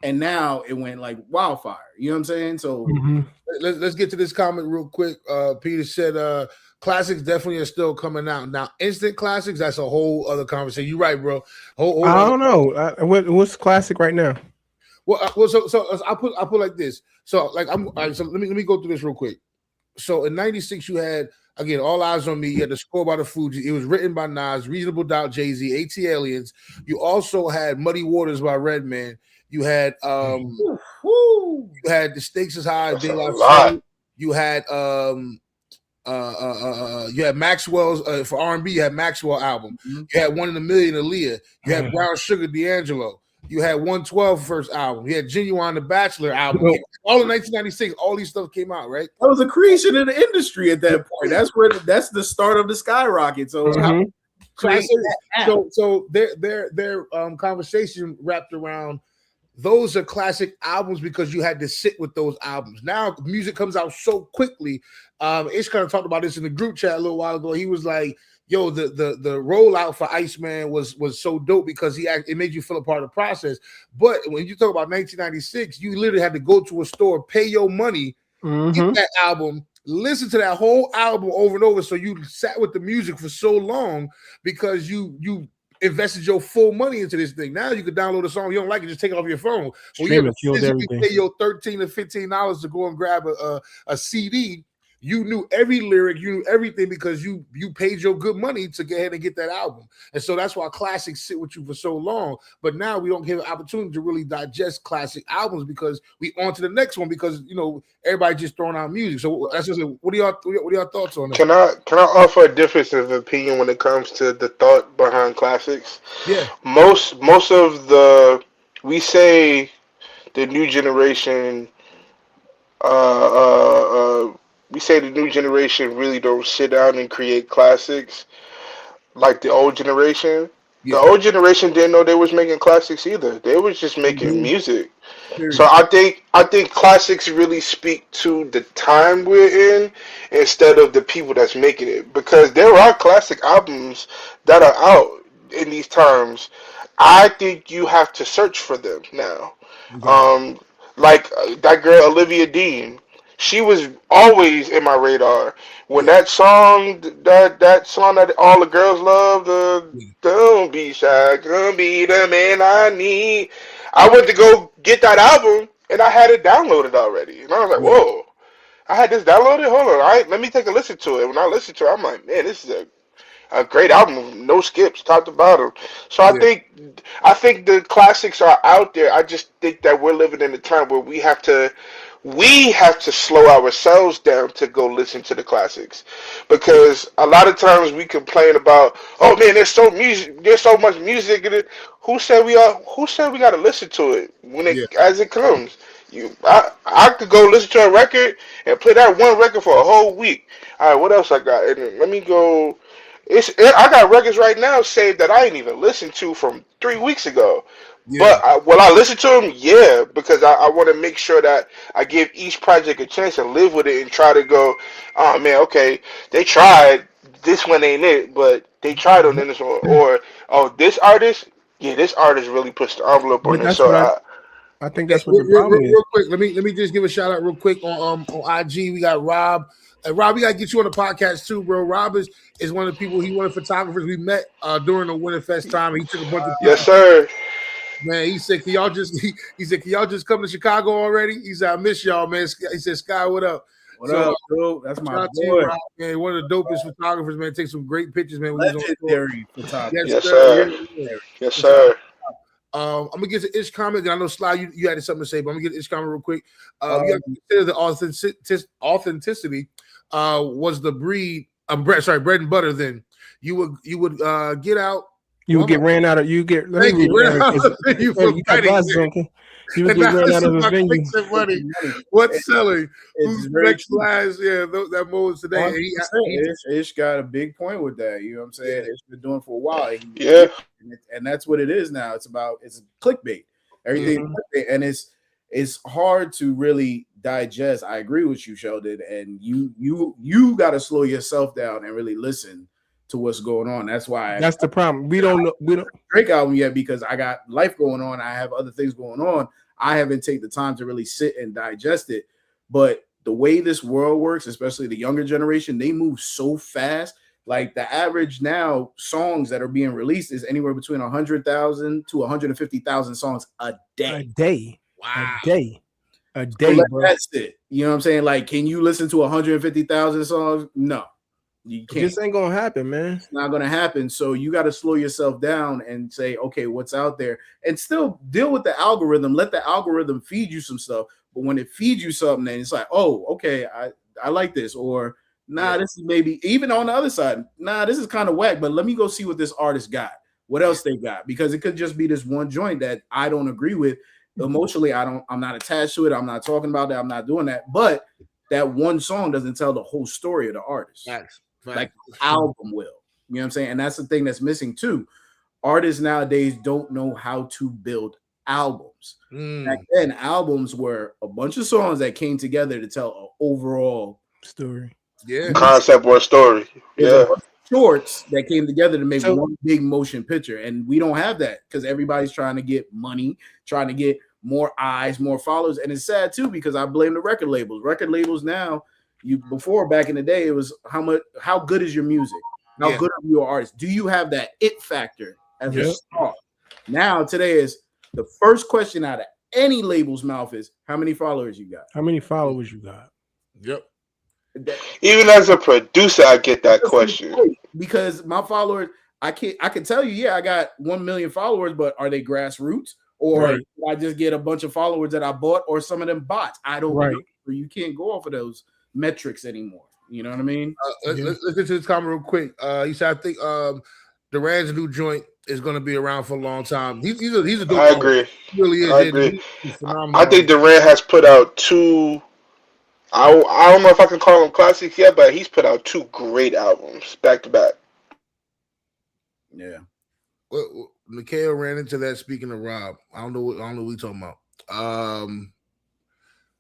and now it went like wildfire. You know what I'm saying? So let's get to this comment real quick. Peter said classics definitely are still coming out. Now, instant classics, that's a whole other conversation. You're right, bro. I don't know. What's classic right now? Well, so I'll put like this. So like all right, so let me go through this real quick. So in '96, you had again All Eyes on Me. You had The Score by the Fugees. It was written by Nas, Reasonable Doubt, Jay-Z, AT Aliens. You also had Muddy Waters by Redman. You had you had The Stakes Is High, Daylight. You had you had Maxwell's for R&B. You had Maxwell album. You had One in a Million, Aaliyah. You had Brown Sugar, D'Angelo. You had 112 first album. You had Genuine, The Bachelor album. All in 1996, all these stuff came out, right? That was a creation of the industry at that point. That's the start of the skyrocket. So so their conversation wrapped around those are classic albums because you had to sit with those albums. Now music comes out so quickly. Ish kind of talked about this in the group chat a little while ago. He was like, yo, the rollout for Iceman was so dope because it made you feel a part of the process. But when you talk about 1996, you literally had to go to a store, pay your money, get that album, listen to that whole album over and over. So you sat with the music for so long because you invested your full money into this thing. Now you can download a song you don't like and just take it off your phone. Well, you pay your $13 to $15 to go and grab a CD. You knew every lyric, you knew everything because you paid your good money to go ahead and get that album. And so that's why classics sit with you for so long. But now we don't have an opportunity to really digest classic albums because we on to the next one because, you know, everybody just throwing out music. So that's just what are y'all thoughts on that? Can I offer a difference of opinion when it comes to the thought behind classics? Yeah. Most of we say the new generation we say the new generation really don't sit down and create classics like the old generation. Yeah. The old generation didn't know they was making classics either. They was just making music. So I think classics really speak to the time we're in instead of the people that's making it. Because there are classic albums that are out in these times. I think you have to search for them now. Okay. Like that girl Olivia Dean. She was always in my radar. When that song that all the girls love, Don't Be Shy, Gonna Be the Man I Need. I went to go get that album, and I had it downloaded already. And I was like, whoa, I had this downloaded? Hold on, all right, let me take a listen to it. When I listened to it, I'm like, man, this is a great album, no skips, top to bottom. So I think the classics are out there. I just think that we're living in a time where we have to slow ourselves down to go listen to the classics, because a lot of times we complain about, oh man, there's so much music in it. Who said we got to listen to it when as it comes? I could go listen to a record and play that one record for a whole week. All right, what else I got? And let me go. I got records right now saved that I ain't even listened to from 3 weeks ago. Yeah. But will I listen to them? Yeah, because I want to make sure that I give each project a chance and live with it and try to go, oh man, okay, they tried, this one ain't it, but they tried on this one. Or, oh, this artist really pushed the envelope on it. So I think that's what the problem is. Real quick, let me just give a shout out real quick on IG. We got Rob And Rob, we gotta get you on the podcast too, bro. Rob is one of the people. He one of the photographers we met during the Winter Fest time. He took a bunch of Yes, pictures. sir. Man, he said, "Can y'all just?" He said, "Can y'all just come to Chicago already?" He said, "I miss y'all, man." He said, "Sky, what up?" What up, bro? That's shout my out to boy. you, Rob, man. One of the dopest photographers, man. Take some great pictures, man. We was on tour. Legendary photographer. Yes, Yes, sir. sir. Yeah. Yes, sir. I'm gonna get to Ish comment. I know Sly, you had something to say, but I'm gonna get to Ish comment real quick. You Um, have to consider the authenticity. Was the bread and butter? Then you would get out. You would get ran out of. You get. Let Thank me you. read Ran out of the venue for you got fighting. glasses on. Okay? You would And get now ran this out is of the my venue. clicks and money. What's selling? Who's very next last? Yeah, that moment today. And Ish got a big point with that. You know what I'm saying? Ish been doing for a while. Yeah. And that's what it is now. It's clickbait. Everything clickbait. And it's hard to really digest. I agree with you, Sheldon. And you got to slow yourself down and really listen to what's going on. That's why That's the problem. We don't know. We don't. Drake album yet because I got life going on. I have other things going on. I haven't taken the time to really sit and digest it. But the way this world works, especially the younger generation, they move so fast. Like the average now songs that are being released is anywhere between 100,000 to 150,000 songs a day. A day. Wow. A day, So bro. that's it. You know what I'm saying? Like, can you listen to 150,000 songs? No. You can't. This ain't gonna happen, man. It's not going to happen. So you got to slow yourself down and say, okay, what's out there, and still deal with the algorithm. Let the algorithm feed you some stuff. But when it feeds you something, then it's like, oh, okay, I like this, or nah, this is maybe even on the other side. Nah, this is kind of whack. But let me go see what this artist got. What else they got? Because it could just be this one joint that I don't agree with. Emotionally, I'm not attached to it. I'm not talking about that. I'm not doing that. But that one song doesn't tell the whole story of the artist. Like the album will. You know what I'm saying? And that's the thing that's missing too. Artists nowadays don't know how to build albums. Back then, albums were a bunch of songs that came together to tell an overall story. Yeah. Concept or story. Yeah. Shorts that came together to make one big motion picture. And we don't have that because everybody's trying to get money, trying to get more eyes, more followers. And it's sad too because I blame the record labels. Record labels now, before back in the day, it was how good is your music? How good are your artists? Do you have that it factor as a star? Now today is the first question out of any label's mouth is how many followers you got? How many followers you got? Yep. Even as a producer, I get that question. Because my followers, I can tell you, yeah, I got 1 million followers, but are they grassroots? Or did I just get a bunch of followers that I bought, or some of them bots? I don't know. You can't go off of those metrics anymore. You know what I mean? Let's get to this comment real quick. He said, I think Duran's new joint is going to be around for a long time. He's a dope. I agree. He really is. I agree. He's phenomenal. I think Duran has put out two. I don't know if I can call them classics yet, but he's put out two great albums back to back. Yeah. Well, Nikeo ran into that. Speaking of Rob, I don't know what we talking about.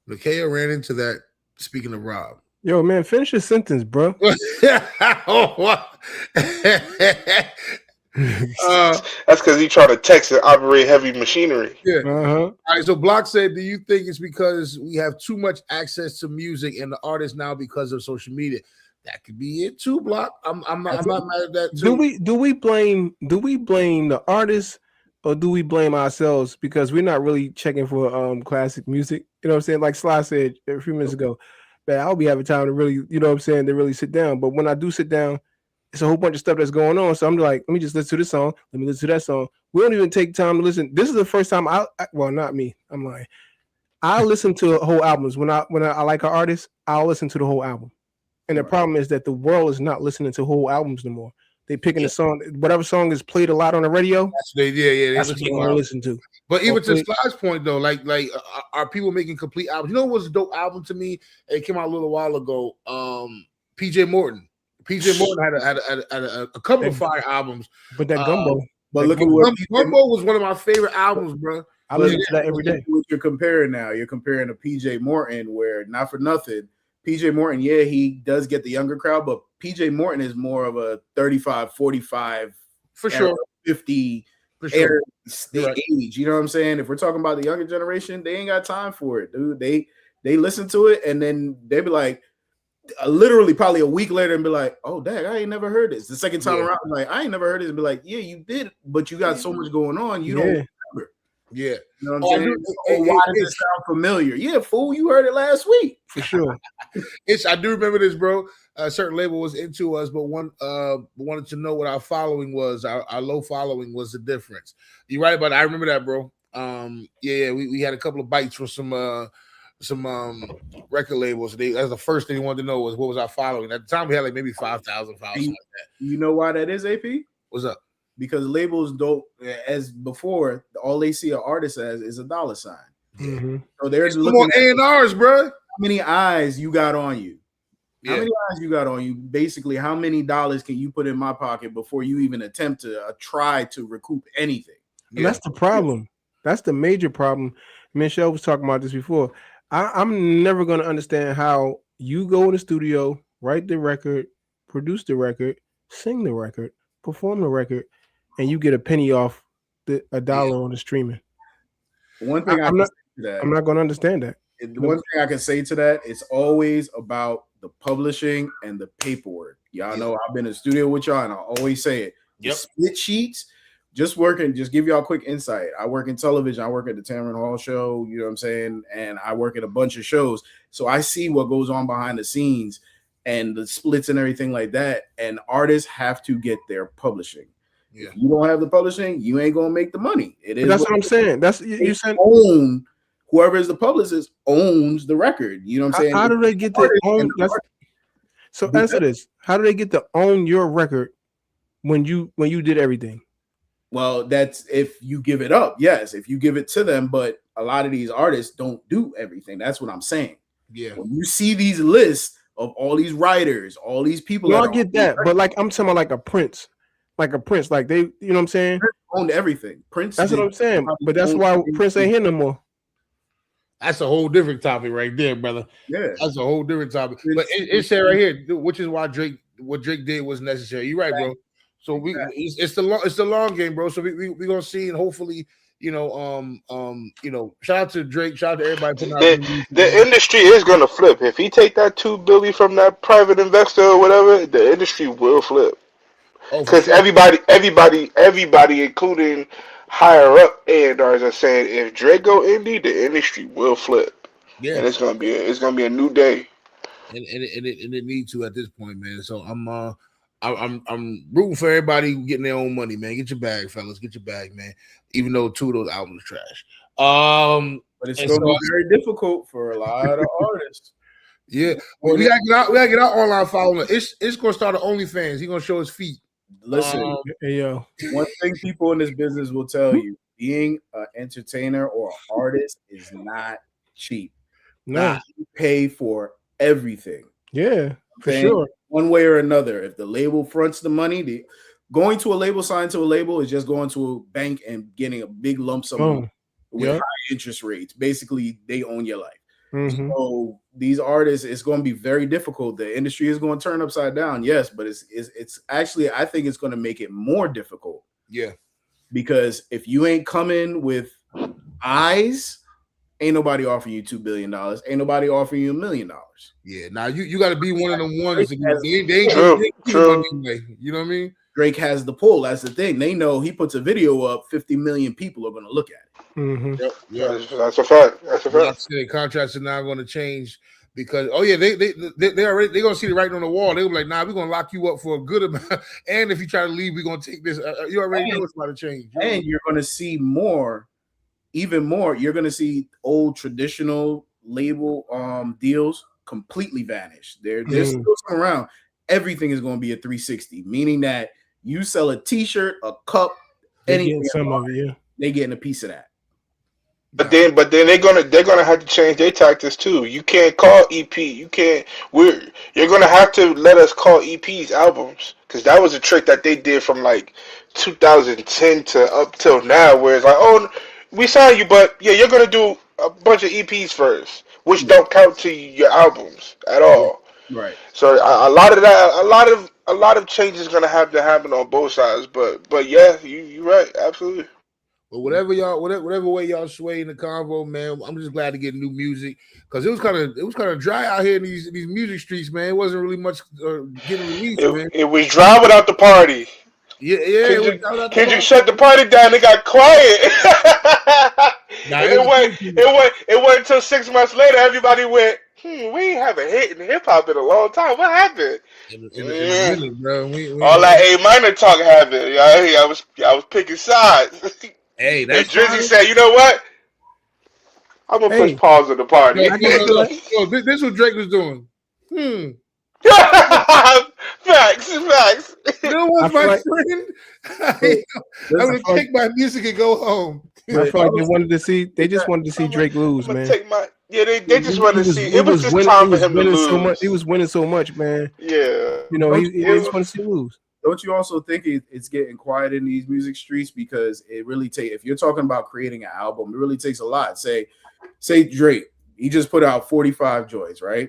Nikeo ran into that. Speaking of Rob. Yo, man, finish your sentence, bro. Oh, wow. That's because he trying to text and operate heavy machinery. Yeah. All right. So Block said, "Do you think it's because we have too much access to music and the artists now because of social media?" That could be it too, Block. I'm not mad at that too. Do we blame the artists or do we blame ourselves because we're not really checking for classic music? You know what I'm saying? Like Sly said a few minutes ago, man, I'll be having time to really, you know what I'm saying, to really sit down. But when I do sit down, it's a whole bunch of stuff that's going on. So I'm like, let me just listen to this song. Let me listen to that song. We don't even take time to listen. This is the first time well, not me. I'm lying. I listen to whole albums. When I like an artist, I'll listen to the whole album. And the problem is that the world is not listening to whole albums no more. They picking a song, whatever song is played a lot on the radio. That's what they want to listen to. But even to Sly's point though, like are people making complete albums? You know what was a dope album to me? It came out a little while ago. PJ Morton. PJ Morton had a couple of fire albums. But that Gumbo. But look at Gumbo was one of my favorite albums, bro. I listen to that every day. What you're comparing now, you're comparing to PJ Morton, where not for nothing, PJ Morton, yeah, he does get the younger crowd, but PJ Morton is more of a 35, 45, for sure, 50 for sure. Age. You know what I'm saying? If we're talking about the younger generation, they ain't got time for it, dude. They listen to it and then they be like, literally probably a week later and be like, oh, dang, I ain't never heard this. The second time Yeah. around, I'm like, I ain't never heard this. And be like, yeah, you did, but you got so much going on, you don't remember. Yeah. You know what I'm saying? Why does it sound familiar? Yeah, fool, you heard it last week. For sure. I do remember this, bro. A certain label was into us, but one wanted to know what our following was. Our low following was the difference. You're right about it. I remember that, bro. We had a couple of bites for some record labels. That's the first thing they wanted to know was what was our following. At the time, we had like maybe 5,000 followers. Like that. You know why that is, AP? What's up? Because labels don't, as before, all they see an artist as is a dollar sign. Mm-hmm. So they're Come on, A&Rs, bro. How many eyes you got on you? Yeah. How many eyes you got on you? Basically, how many dollars can you put in my pocket before you even attempt to try to recoup anything? And that's the problem. That's the major problem. Michelle was talking about this before. I'm never going to understand how you go in the studio, write the record, produce the record, sing the record, perform the record, and you get a penny off a dollar on the streaming. One thing I'm not going to understand that. The one thing I can say to that, it's always about the publishing and the paperwork. Y'all know I've been in the studio with y'all, and I always say it. The split sheets, just give y'all a quick insight. I work in television. I work at the Tamron Hall show, you know what I'm saying? And I work at a bunch of shows. So I see what goes on behind the scenes and the splits and everything like that. And artists have to get their publishing. Yeah. If you don't have the publishing, you ain't gonna make the money. That's what I'm saying. That's you said whoever is the publicist owns the record. You know what I'm saying? How do they get to own? So answer this: how do they get to own your record when you did everything? Well, that's if you give it up. Yes, if you give it to them, but a lot of these artists don't do everything. That's what I'm saying. Yeah. When you see these lists of all these writers, all these people. No, I get that, but like I'm talking about like a Prince, like they, you know what I'm saying? Prince owned everything. Prince. That's what I'm saying. But that's why Prince ain't here no more. That's a whole different topic right there, brother. Yeah, that's a whole different topic. But it said right here, which is why what Drake did was necessary. You're right, bro. So it's the long game, bro. So we gonna see, and hopefully, shout out to Drake, shout out to everybody. The industry is gonna flip if he take that $2 billion from that private investor or whatever. The industry will flip because everybody, including higher up A&Rs, are saying if Drake go indie, the industry will flip. Yeah, and it's gonna be a new day. And it needs to at this point, man. So I'm rooting for everybody getting their own money, man. Get your bag, fellas. Get your bag, man. Even though 2 of those albums are trash. But it's going to be very difficult for a lot of artists. Yeah. Well, we gotta get our online following. It's going to start an OnlyFans. He's going to show his feet. Listen, one thing people in this business will tell you: being an entertainer or an artist is not cheap. No, you pay for everything. Yeah, for sure. One way or another, if the label fronts the money, going to a label, signed to a label, is just going to a bank and getting a big lump sum with high interest rates. Basically, they own your life. Mm-hmm. So these artists, it's going to be very difficult. The industry is going to turn upside down, yes, but it's actually, I think it's going to make it more difficult. Yeah, because if you ain't coming with eyes, ain't nobody offering you $2 billion. Ain't nobody offering you $1 million. Yeah, now you got to be one of them ones. They ain't true. Anyway. You know what I mean? Drake has the pull. That's the thing. They know he puts a video up, 50 million people are going to look at it. Mm-hmm. Yep. That's a fact. That's a fact. Contracts are now going to change because they already they're going to see the writing on the wall. They'll be like, nah, we're going to lock you up for a good amount. And if you try to leave, we're going to take this. You already know it's about to change. And you're going to see more. Even more, you're going to see old traditional label deals completely vanish. They're still around. Everything is going to be a 360, meaning that you sell a T-shirt, a cup, anything. Some of it, they getting a piece of that. But then they're gonna have to change their tactics too. You can't call EP. You're gonna have to let us call EPs albums because that was a trick that they did from like 2010 to up till now, where it's like, oh, we saw you, but yeah, you're gonna do a bunch of EPs first, which don't count to your albums at all. Right. So a lot of changes gonna have to happen on both sides. But yeah, you're right, absolutely. But whatever way y'all sway in the convo, man, I'm just glad to get new music because it was kind of dry out here in these music streets, man. It wasn't really much getting released, man. It was dry without the party. Yeah. Kendrick shut the party down. It got quiet, Nah, and it went until 6 months later. Everybody went, we ain't have a hit in hip hop in a long time. What happened? in a minute, bro. All that A minor talk happened. I was picking sides. Hey, And that's Drizzy said, you know what? I'm gonna push pause on the party. Yo, this is what Drake was doing. Facts. You know what, my friend? I'm gonna take my music and go home. I feel like they just wanted to see Drake lose, man. They just wanted to see. It was just time for him to lose. So much, he was winning so much, man. Yeah. You know, he just want to see lose. Don't you also think it's getting quiet in these music streets because it really if you're talking about creating an album, it really takes a lot. Say Drake, he just put out 45 joints, right?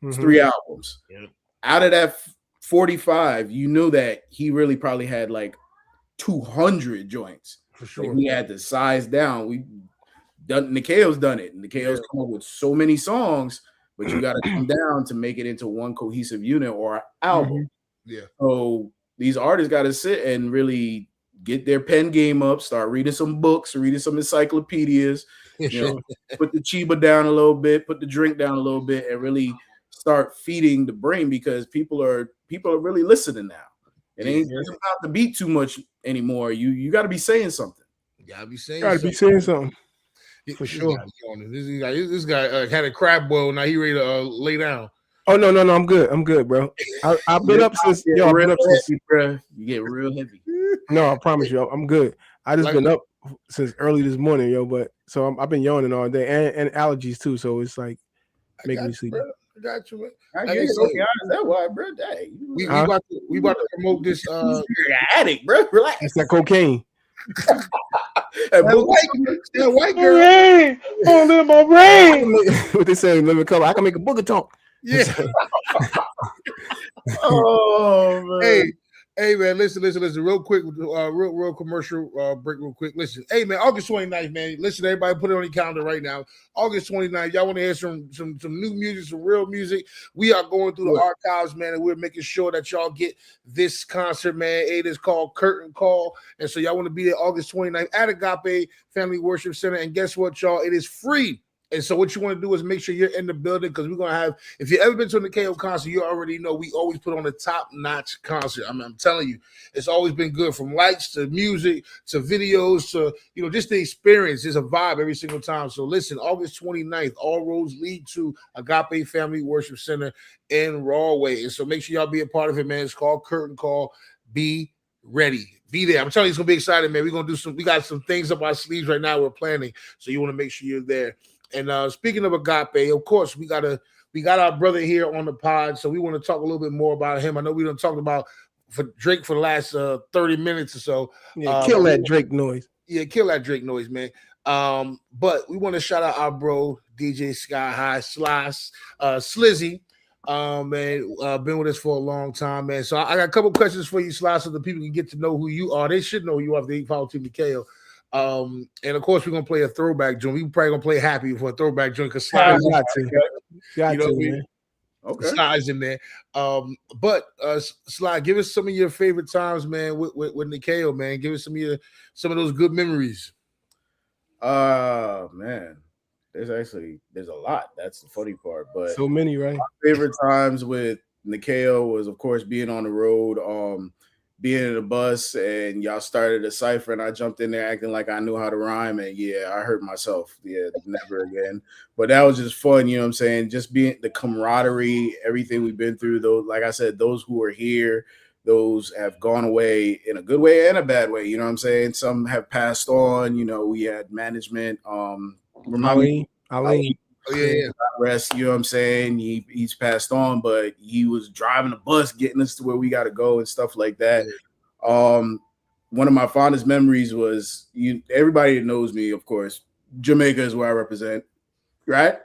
It's 3 albums. Yeah. Out of that 45, you knew that he really probably had like 200 joints. For sure. Like we had to size down. Nikeo's done it. Nikeo's come up with so many songs, but you got to come down to make it into one cohesive unit or album. Yeah. So these artists got to sit and really get their pen game up, start reading some books, reading some encyclopedias, put the chiba down a little bit, put the drink down a little bit, and really start feeding the brain because people are really listening now. It ain't about the beat too much anymore. You got to be saying something. You gotta be saying something. For sure. This guy had a crab boil. Now he ready to lay down. Oh no, I'm good, bro. I've been up since bro. You get real heavy. No, I promise you, I'm good. I just been up since early this morning, yo. But so I've been yawning all day and allergies too. So it's like making me sleep. I got you, man. That's why, bro. We about to promote this. Addict, bro. Relax. It's that cocaine. that white girl. Hey, hold in my brain. What they say, living color. I can make a booger talk. Yeah. Oh man. Hey man, listen, real quick, real commercial break real quick. Listen, hey man, August 29th, man. Listen, everybody put it on your calendar right now. August 29th, y'all want to hear some new music, some real music. We are going through the archives, man, and we're making sure that y'all get this concert, man. It is called Curtain Call. And so y'all want to be there August 29th at Agape Family Worship Center. And guess what, y'all? It is free. And so what you want to do is make sure you're in the building because we're going to have, if you've ever been to a Nikeo concert, you already know we always put on a top-notch concert. I mean, I'm telling you, it's always been good from lights to music to videos to, just the experience. It's a vibe every single time. So listen, August 29th, all roads lead to Agape Family Worship Center in Rawway. And so make sure y'all be a part of it, man. It's called Curtain Call. Be ready. Be there. I'm telling you, it's going to be exciting, man. We got some things up our sleeves right now we're planning. So you want to make sure you're there. And speaking of Agape, of course, we got our brother here on the pod, so we want to talk a little bit more about him. I know we done talked about Drake for the last 30 minutes or so. Yeah, kill that Drake noise. Yeah, kill that Drake noise, man. But we want to shout out our bro, DJ Sky High Slizzy. Man, been with us for a long time, man. So I got a couple questions for you, Sly, so the people can get to know who you are. They should know who you are if they follow Team Nikeo. And of course, we're gonna play a throwback joint. We probably gonna play Happy for a throwback joint because Sly's man. Okay, Sly's in there. But Sly, give us some of your favorite times, man, with Nikeo, man. Give us some of those good memories. Man, there's a lot. That's the funny part. But so many, right? My favorite times with Nikeo was, of course, being on the road. Being in a bus and y'all started a cipher and I jumped in there acting like I knew how to rhyme and I hurt myself. Yeah, never again. But that was just fun, you know what I'm saying? Just being the camaraderie, everything we've been through, those, like I said, those who are here, those have gone away in a good way and a bad way, you know what I'm saying? Some have passed on, we had management. Ali. Oh yeah. Rest, you know what I'm saying? He's passed on, but he was driving the bus, getting us to where we got to go and stuff like that. One of my fondest memories was everybody that knows me, of course, Jamaica is where I represent, right?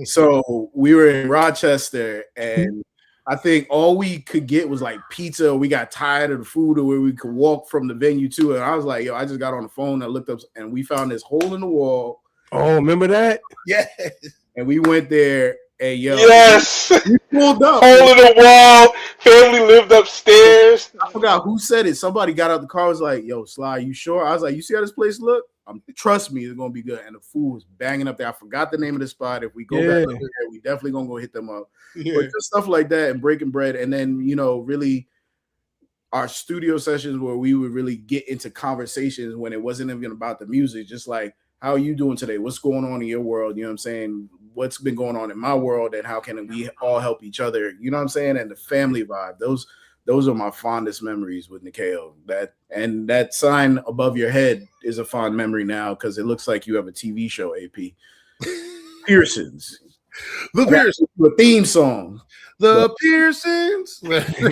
So we were in Rochester and I think all we could get was like pizza. Or we got tired of the food, or where we could walk from the venue to it. And I was like, yo, I just got on the phone and looked up, and we found this hole in the wall. Oh, remember that? Yes. And we went there, and yo, Yes. we pulled up. Hole in the wall. Family lived upstairs. I forgot who said it. Somebody got out the car, was like, yo, Sly, you sure? I was like, you see how this place look? Trust me, it's gonna be good. And the food was banging up there. I forgot the name of the spot. If we go back up there, we definitely gonna go hit them up. Yeah. But just stuff like that and breaking bread, and then really our studio sessions where we would really get into conversations when it wasn't even about the music, just like, how are you doing today? What's going on in your world? You know what I'm saying? What's been going on in my world, and how can we all help each other? You know what I'm saying? And the family vibe. Those are my fondest memories with Nikeo. That sign above your head is a fond memory now because it looks like you have a TV show, AP. Pearsons. The Pearsons. The theme song. The Pearsons.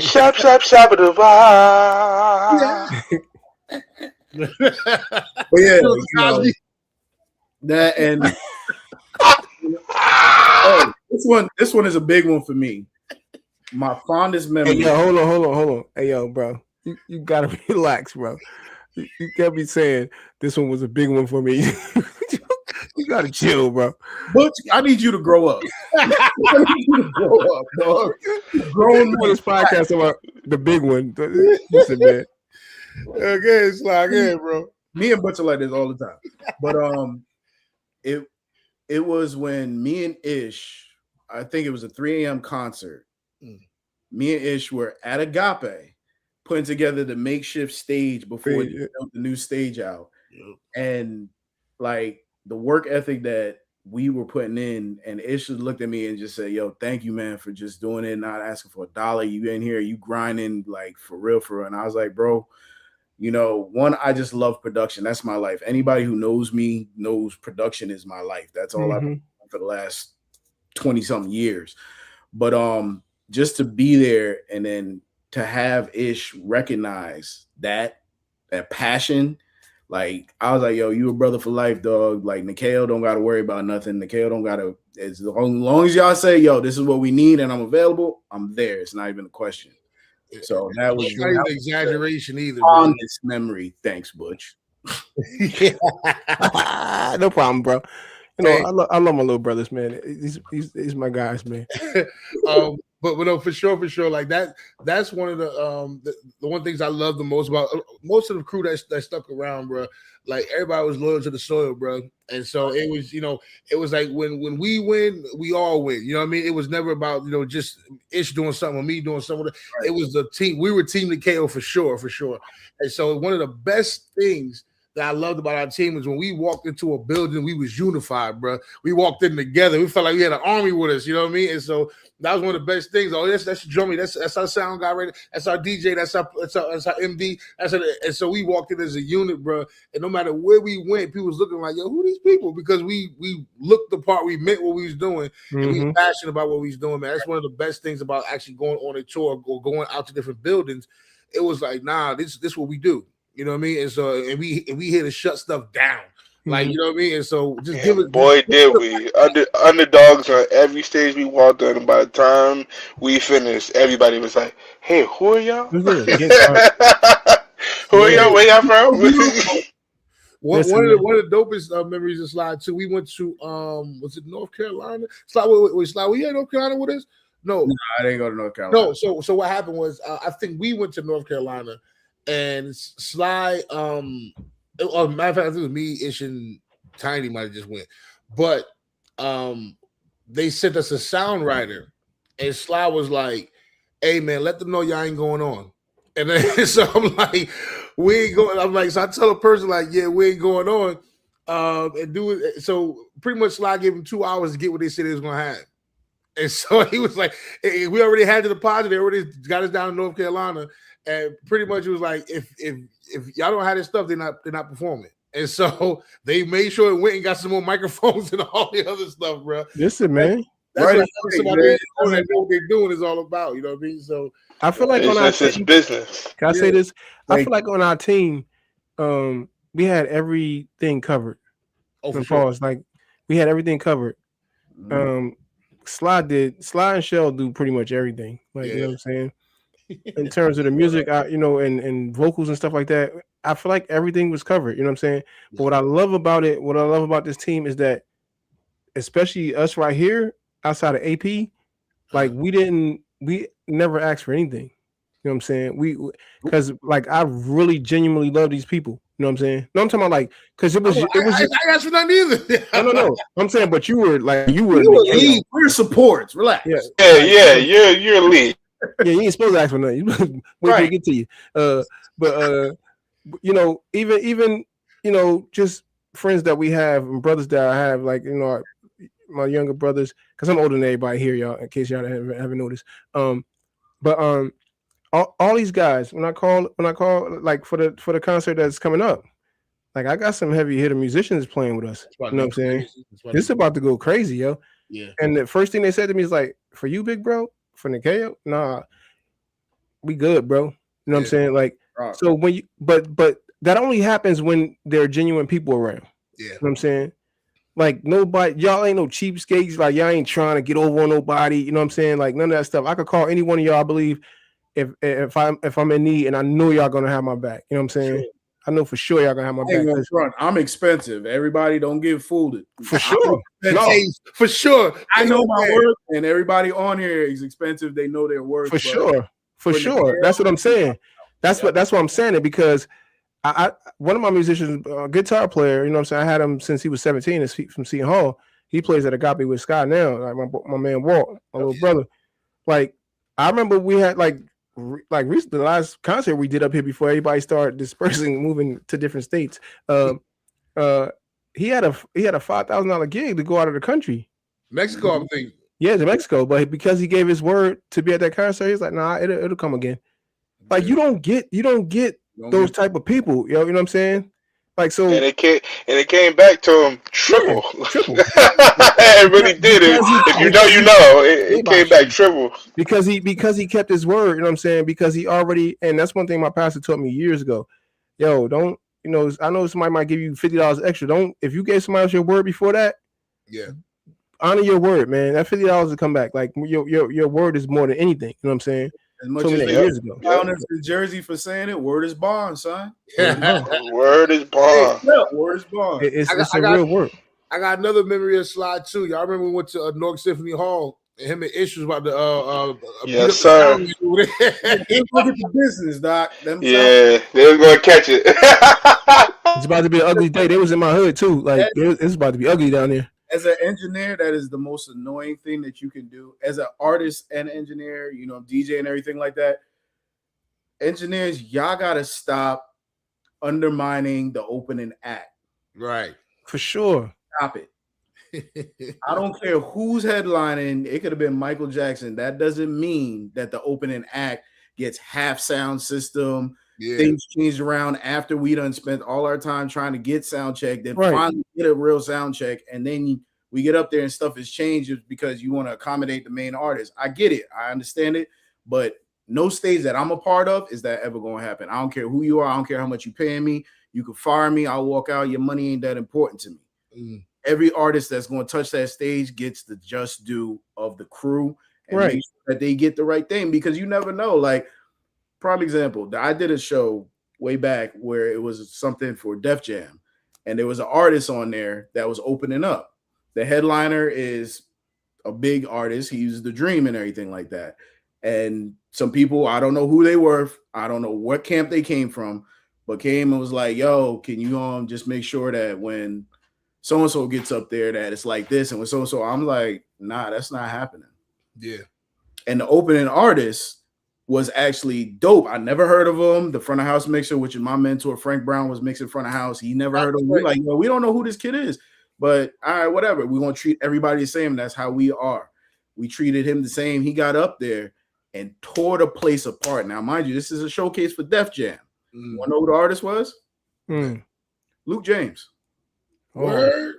Shop, shop, shop at the bar. But yeah, that and this one is a big one for me. My fondest memory. Hey, yo, hold on. Hey, yo, bro, you gotta relax, bro. You can't be saying this one was a big one for me. You gotta chill, bro. Butch, I need you to grow up. I need you to grow up, dog. Growing on this podcast about the big one. Listen, man. Okay, it's like, yeah, bro. Me and Butch are like this all the time. But it was when me and Ish, I think it was a 3 a.m. concert. Me and Ish were at Agape putting together the makeshift stage before they built the new stage out. Yep. And like the work ethic that we were putting in, and Ish just looked at me and just said, yo, thank you, man, for just doing it, not asking for $1. You in here, you grinding like for real. And I was like, bro, one, I just love production. That's my life. Anybody who knows me knows production is my life. That's all I've been for the last 20-something years. But just to be there and then to have Ish recognize that passion, like I was like, yo, you a brother for life, dog. Like Nikeo don't got to worry about nothing. Nikeo don't got to, as long as y'all say, yo, this is what we need and I'm available, I'm there. It's not even a question. So that was not even exaggeration either. On this memory. Thanks, Butch. No problem, bro. I love my little brothers, man. He's my guys, man. But no, for sure, like that's one of the one things I love the most about most of the crew that stuck around, bro. Like everybody was loyal to the soil, bro. And so it was, it was like when we win, we all win. You know what I mean? It was never about, just Ish doing something or me doing something. Right. It was the team. We were Team Nikeo for sure. And so one of the best things that I loved about our team is when we walked into a building, we was unified, bro. We walked in together. We felt like we had an army with us, you know what I mean? And so that was one of the best things. Oh, that's Drummy. That's our sound guy right there. That's our DJ. That's our MD. And so we walked in as a unit, bro. And no matter where we went, people was looking like, yo, who are these people? Because we looked the part. We meant what we was doing. And we were passionate about what we was doing, man. That's one of the best things about actually going on a tour or going out to different buildings. It was like, nah, this is what we do. You know what I mean? And so, and we here to shut stuff down. Like, you know what I mean? And so just give it. Boy, did we. Underdogs on every stage we walked on. And by the time we finished, everybody was like, hey, who are y'all? Who are y'all? Where y'all from? One of the dopest memories of Slide too. We went to was it North Carolina? Slide, were you in North Carolina with us? No, I didn't go to North Carolina. No, so what happened was I think we went to North Carolina. And Sly, matter of fact, I think it was me, Ish, and Tiny might have just went, but they sent us a sound writer, and Sly was like, "Hey man, let them know y'all ain't going on." And then so I'm like, "We ain't going." I'm like, so I tell a person like, "Yeah, we ain't going on," and do it. So pretty much, Sly gave him 2 hours to get what they said they was gonna have, and so he was like, hey, "We already had the deposit. They already got us down in North Carolina." And pretty much it was like, if y'all don't have this stuff, they're not performing. And so they made sure it went and got some more microphones and all the other stuff, bro. Listen, man. That's right. Somebody that know what they're doing is all about. You know what I mean? So I feel like on our team, business. Can I say this? I feel like on our team, we had everything covered. Oh, for sure. Like we had everything covered. Sly and Shell do pretty much everything. Like, you know what I'm saying? In terms of the music, and vocals and stuff like that, I feel like everything was covered. You know what I'm saying? But what I love about this team is that, especially us right here outside of AP, like we never asked for anything. You know what I'm saying? Because like I really genuinely love these people. You know what I'm saying? No, I'm talking about like because it was I asked for nothing either. no. I'm saying, but you were lead. We're supports. Relax. Yeah. You're a lead. Yeah, you ain't supposed to ask for nothing. You wait till we get to you. But even just friends that we have and brothers that I have, like my younger brothers, because I'm older than everybody here, y'all. In case y'all haven't noticed. But all these guys, when I call like for the concert that's coming up, like I got some heavy hitter musicians playing with us. You know what I'm saying? This is about to go crazy, yo. Yeah. And the first thing they said to me is like, "For you, big bro, for Nikeo, nah, we good, bro." You know what I'm saying? Like, so when you, but that only happens when there are genuine people around. Yeah. You know what I'm saying? Like nobody, y'all ain't no cheapskates. Like y'all ain't trying to get over on nobody. You know what I'm saying? Like none of that stuff. I could call any one of y'all, I believe, if I'm in need, and I know y'all gonna have my back. You know what I'm saying? Sure. I know for sure y'all gonna have my back. I'm expensive. Everybody don't get fooled. For sure. For sure. I know my worth, and everybody on here is expensive. They know their worth. For sure. That's what I'm saying. That's what I'm saying it because I one of my musicians, a guitar player, you know what I'm saying? I had him since he was 17 from Seton Hall. He plays at Agape with Sky now, like my man Walt, my little brother. Like I remember we had like recently, the last concert we did up here before everybody started dispersing, moving to different states. He had a $5,000 gig to go out of the country. Mexico, I'm thinking. Yeah, to Mexico, but because he gave his word to be at that concert, he's like, nah, it'll come again. Like you don't get those type of people, you know what I'm saying? Like so, and it came back to him triple. Yeah, triple. It really did it. If you know, you know. It came back triple because he kept his word. You know what I'm saying? Because he already, and that's one thing my pastor taught me years ago. Yo, don't I know somebody might give you $50 extra. Don't if you gave somebody else your word before that. Yeah. Honor your word, man. That $50 will come back. Like your word is more than anything. You know what I'm saying? As much as years ago. Down in Jersey for saying it, word is bond, son. Word is bond. Word is bond. It's a real word. I got another memory of Slide too. Y'all remember we went to Newark Symphony Hall and him and Ish was about to yes, sir. Look at the business, Doc. They was gonna catch it. It's about to be an ugly day. They was in my hood too. Like it's about to be ugly down there. As an engineer, that is the most annoying thing that you can do. As an artist and engineer, DJ and everything like that. Engineers, y'all gotta stop undermining the opening act. Right. For sure. Stop it. I don't care who's headlining. It could have been Michael Jackson. That doesn't mean that the opening act gets half sound system. Yeah. Things changed around after we done spent all our time trying to get sound check, then finally get a real sound check, and then we get up there and stuff is changed because you want to accommodate the main artist. I get it. I understand it. But no stage that I'm a part of is that ever going to happen. I don't care who you are. I don't care how much you paying me. You can fire me. I'll walk out. Your money ain't that important to me. Mm. Every artist that's going to touch that stage gets the just due of the crew and make sure that they get the right thing because you never know. Like, prime example, I did a show way back where it was something for Def Jam, and there was an artist on there that was opening up. The headliner is a big artist. He used The Dream and everything like that. And some people, I don't know who they were. I don't know what camp they came from, but came and was like, yo, can you just make sure that when so-and-so gets up there that it's like this, and when so-and-so, I'm like, nah, that's not happening. Yeah. And the opening artist was actually dope. I never heard of him. The front of house mixer, which is my mentor, Frank Brown, was mixing front of house. He never heard of him. We're like, we don't know who this kid is, but all right, whatever. We're going to treat everybody the same. That's how we are. We treated him the same. He got up there and tore the place apart. Now, mind you, this is a showcase for Def Jam. You want to know who the artist was? Luke James. Word.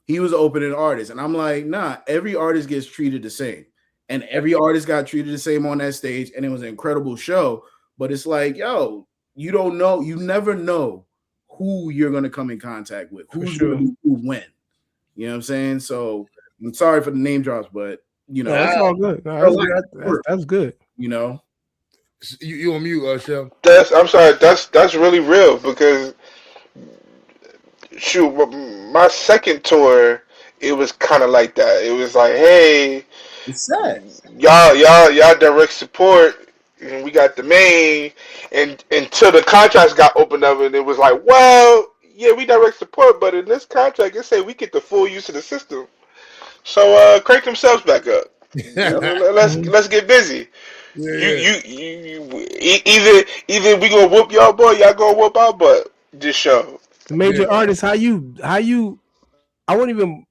He was the opening artist. And I'm like, nah, every artist gets treated the same. And every artist got treated the same on that stage. And it was an incredible show. But it's like, yo, you don't know. You never know who you're going to come in contact with. Who's going to do when. You know what I'm saying? So I'm sorry for the name drops, but you know, No, that's all good. No, that's good. You know, You on mute, Shell. I'm sorry. That's really real because shoot, my second tour, it was kind of like that. It was like, hey, it's sad. y'all direct support, and we got the main, and until the contracts got opened up, and it was like, well, yeah, we direct support, but in this contract, it say we get the full use of the system. So crank themselves back up. Let's get busy. Yeah. Either we gonna whoop y'all boy, y'all gonna whoop our butt. This show. The major artist, how you? I wouldn't even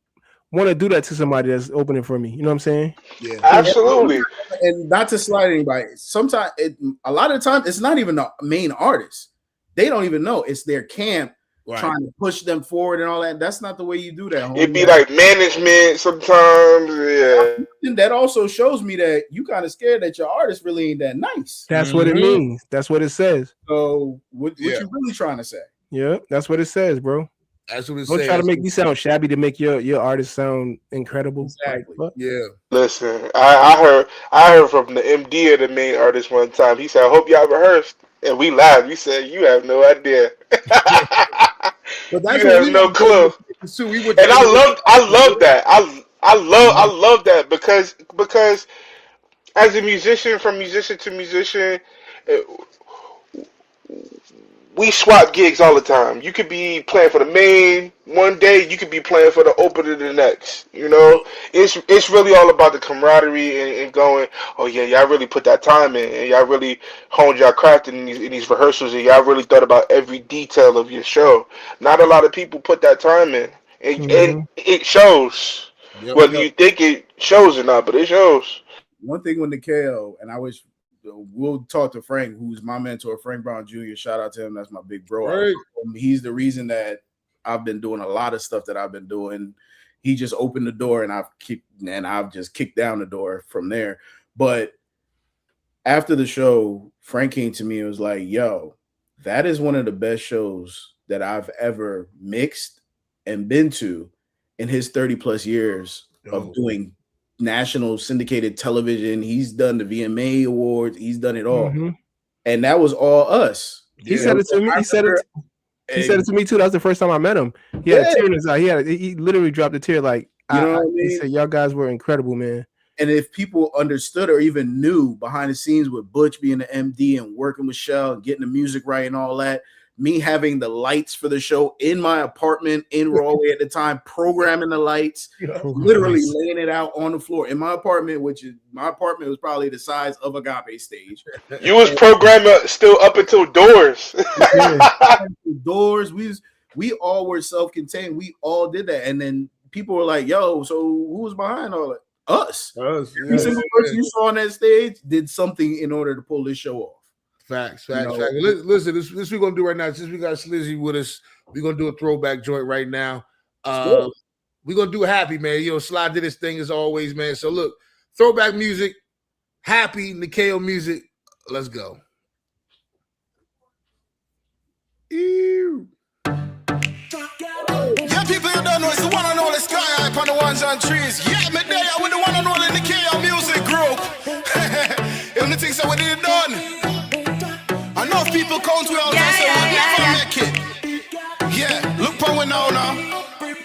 want to do that to somebody that's opening for me. You know what I'm saying? Yeah, absolutely. And not to slide anybody. Sometimes, a lot of the time, it's not even the main artist. They don't even know it's their camp trying to push them forward and all that. That's not the way you do that. It'd be like management sometimes. Yeah. That also shows me that you kind of scared that your artist really ain't that nice. That's what it means. That's what it says. So what you really trying to say? Yeah, that's what it says, bro. That's what it says. Don't try to make me sound shabby to make your artist sound incredible. Exactly. Like, yeah. Listen, I heard from the MD of the main artist one time. He said, "I hope y'all rehearsed," and we laughed. We said, "You have no idea." But that's you have no clue. And I love that. I love that because as a musician, from musician to musician, we swap gigs all the time. You could be playing for the main one day, you could be playing for the opener the next. You know, it's really all about the camaraderie and going, oh yeah, y'all really put that time in, and y'all really honed y'all craft in these rehearsals, and y'all really thought about every detail of your show. Not a lot of people put that time in, and it shows. Whether you think it shows or not, but it shows. One thing with Nikeo, and I wish we'll talk to Frank, who's my mentor, Frank Brown Jr. Shout out to him. That's my big bro. Right. He's the reason that I've been doing a lot of stuff that I've been doing. He just opened the door, and I've just kicked down the door from there. But after the show, Frank came to me and was like, "Yo, that is one of the best shows that I've ever mixed and been to in his 30 plus years of doing national syndicated television. He's done the VMA awards. He's done it all. And that was all us. He said it to me. He said it to me too. That was the first time I met him. He had a tear in his eye. He literally dropped a tear. Like, you know what I mean? He said, y'all guys were incredible, man. And if people understood or even knew behind the scenes with Butch being the MD and working with Shell and getting the music right and all that, me having the lights for the show in my apartment in Rahway at the time, programming the lights, literally laying it out on the floor in my apartment, my apartment was probably the size of Agape stage. You was programmer still up until Doors. Doors, we all were self-contained. We all did that. And then people were like, yo, so who was behind all that? Us. Every single person you saw on that stage did something in order to pull this show off. Facts. Listen, this we're gonna do right now. Since we got Slizzy with us, we're gonna do a throwback joint right now. We're gonna do Happy, man. You know, Sly did his thing as always, man. So look, throwback music, Happy, Nikeo music. Let's go. Ew. Yeah, people, you don't know it's the one and only Sky Hype on the ones and trees. Yeah, me there with the one and only Nikeo music group. If the things that we did it done. Enough people count we out and say we'll never make it. Yeah, look for we now.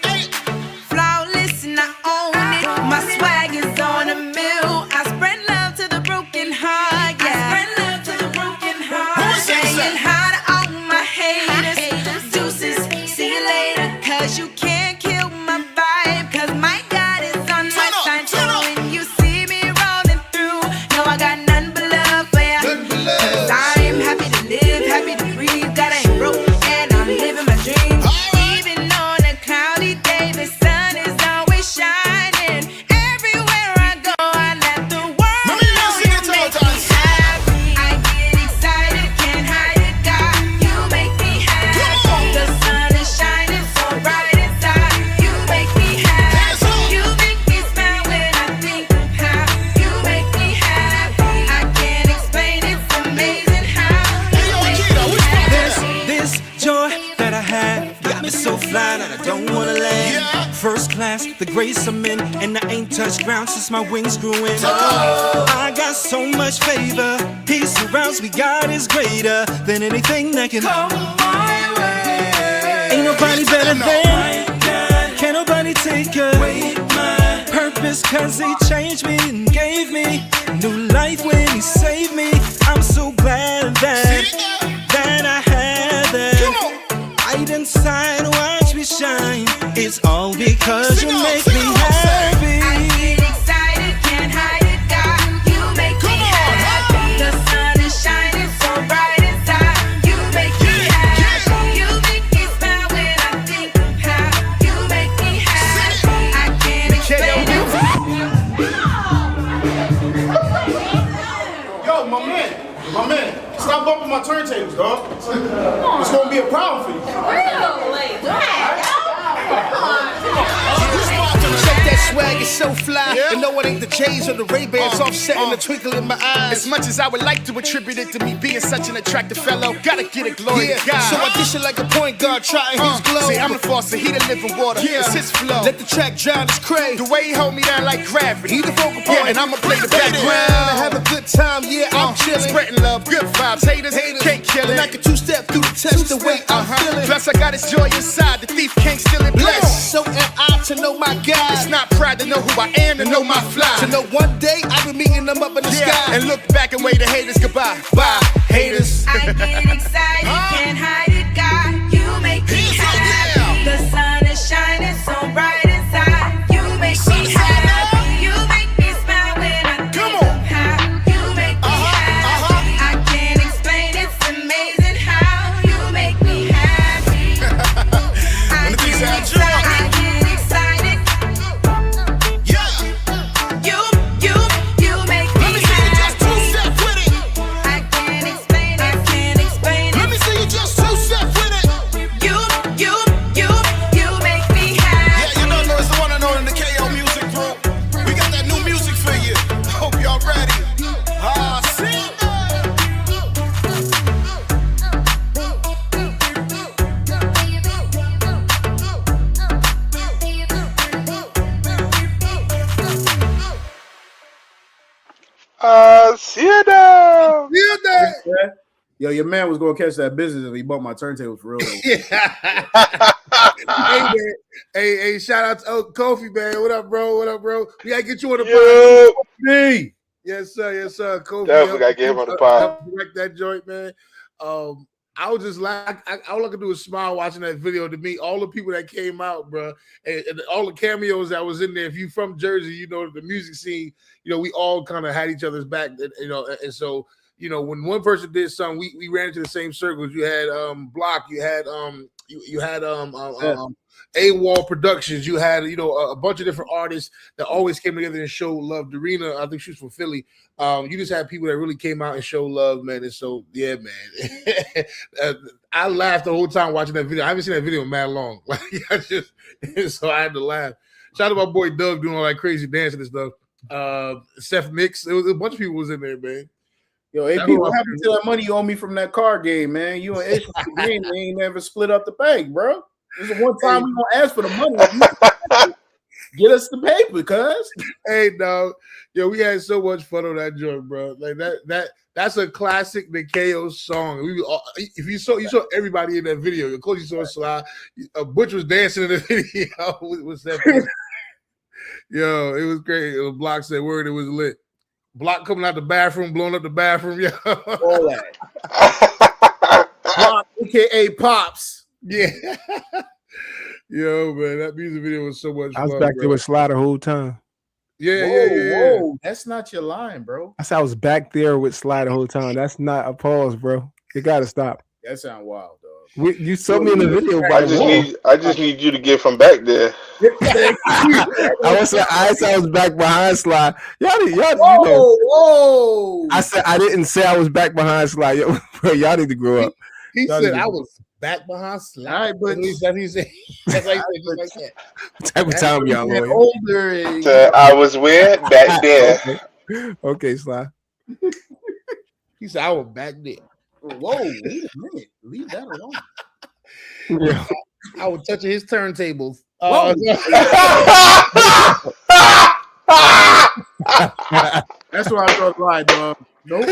Hey. Flawless and I own it. My swag is on a mill. I spread love to the broken heart. Yeah. I spread love to the broken heart. Saying hi to all my haters. Deuces, see you later. Cause you can't kill my vibe. Cause my God is on my side. So when you see me rolling through, know I got none but love for ya. Cause I'm happy to live, happy to breathe. God ain't broke and I'm living my dreams. Even on a cloudy day, the sun is always shining. Everywhere I go, I let the world know you make me happy. I get excited, can't hide it, God. You make me happy. The sun is shining so bright inside. You make me happy. You make me smile when I think of how you make me happy. I can't explain, it's amazing how you make me happy. This joy that I have got me so fly that I don't wanna land. First class, the grace I'm in, and I ain't touched ground since my wings grew in. I got so much favor, he surrounds me, God is greater than anything that can come my way. Ain't nobody better than, can't nobody take away my purpose, cause he changed me and gave me new life when he saved me. I'm so glad that I had that light inside, watch me shine. It's all because you make me happy. I get excited, can't hide it, God. You make me happy. The sun is shining so bright inside. You make me happy. You make me smile when I think of how you make me happy. I can't explain it. Yo, my man, stop bumping my turntables, dog. It's gonna be a problem for you. Check that swag, it's so fly. And no, it ain't the J's or the Ray-Bans offsetting the twinkle in my eyes. As much as I would like to attribute it to me being such an attractive fellow, gotta get it, glory to God. So I dish it like a point guard, trying his glow. See, I'm the faucet, he the living water. It's his flow. Let the track drown his crave. The way he hold me down like gravity. He the focal point, and I'ma play the background. And have a good time, I'm chillin'. Spreading love, good vibes. Haters can't kill it. And I can two-step through the test the way I'm feeling. Plus I got his joy inside, the thief can't steal it. Bless. So am I to know my God. It's not pride to know who I am, to know my fly. To know one day I'll be meeting them up in the sky. And look back and wave the haters goodbye. Bye, haters. I get excited, can't hide it, God. You make me happy. The sun is shining so bright inside. You make me happy. You make me smile when I think of how you make me happy. I can't explain, it's amazing how you make me happy. I get excited. You make me happy. I can't explain it. Let me see you just two-step with it. You make me happy. Yeah, you know it's the one and only Nikeo music group. We got that new music for you. Hope y'all ready. See? See you now. Yo, your man was gonna catch that business if he bought my turntables for real. Hey, man. Hey, shout out to Kofi, man. What up, bro? We gotta get you on the podcast. Yes, sir. Kofi. Definitely gotta get him on the pod. Direct that joint, man. I was just like, all I could do was smile watching that video. To me, all the people that came out, bro, and all the cameos that was in there. If you from Jersey, you know the music scene. You know, we all kind of had each other's back. You know, and so you know when one person did something, we ran into the same circles. You had Block, you had you had AWOL Productions, you had a bunch of different artists that always came together and showed love. Darina, I think she was from Philly. You just had people that really came out and showed love, man. And so yeah, man. I laughed the whole time watching that video. I haven't seen that video in mad long. Like so I had to laugh. Shout out to my boy Doug doing all that crazy dancing and stuff. Seth Mix, there was a bunch of people was in there, man. Yo, AP, what happened to that money you owe me from that car game, man? You and Ish ain't never split up the bag, bro. This is one time we gonna ask for the money. Get us the paper, cuz. Hey, dog. Yo, we had so much fun on that joint, bro. Like that's a classic Nikeo song. We all, if you saw everybody in that video. Of course, you saw Sly. Butch was dancing in the video with that. Yo, it was great. It was Block said word. It was lit. Block coming out the bathroom, blowing up the bathroom. Yo, all that. Block, aka Pops. Yeah. Yo, man, that music video was so much fun. I was back there with Sly the whole time. Yeah. Whoa, that's not your line, bro. I said I was back there with Sly the whole time. That's not a pause, bro. You gotta stop. That sound wild, dog. You saw me in the video. I just need you to get from back there. I was back behind Sly. Whoa. I said I didn't say I was back behind Sly. Yo, bro, y'all need to grow up. He said I was back behind Sly, but at least that he said. That's like that. What type of time y'all on? Older. So I was where? Back there. Okay, Sly. He said I was back there. Whoa, wait a minute. Leave that alone. Yeah. I was touching his turntables. That's why I thought lie, dog. Nope.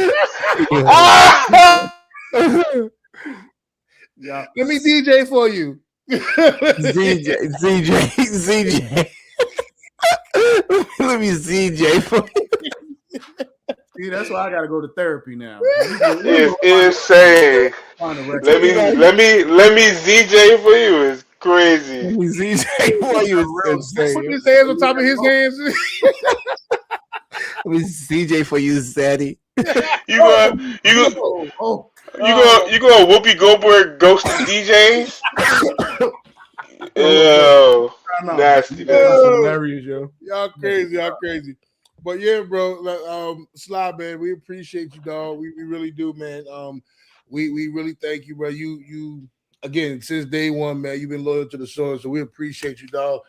Yeah. Let me DJ for you. ZJ. Let me ZJ for you. See, that's why I gotta go to therapy now. It's insane. Let me ZJ for you. It's crazy. Let me ZJ for you. Put his hands on top of his hands. Let me ZJ for you, Zaddy. You gonna Whoopi Goldberg ghost DJs? Ew, nasty. That's hilarious, yo. Y'all crazy. But yeah, bro, Sly, man, we appreciate you, dog. We really do, man. We really thank you, bro. You again, since day one, man, you've been loyal to the show, so we appreciate you, dog.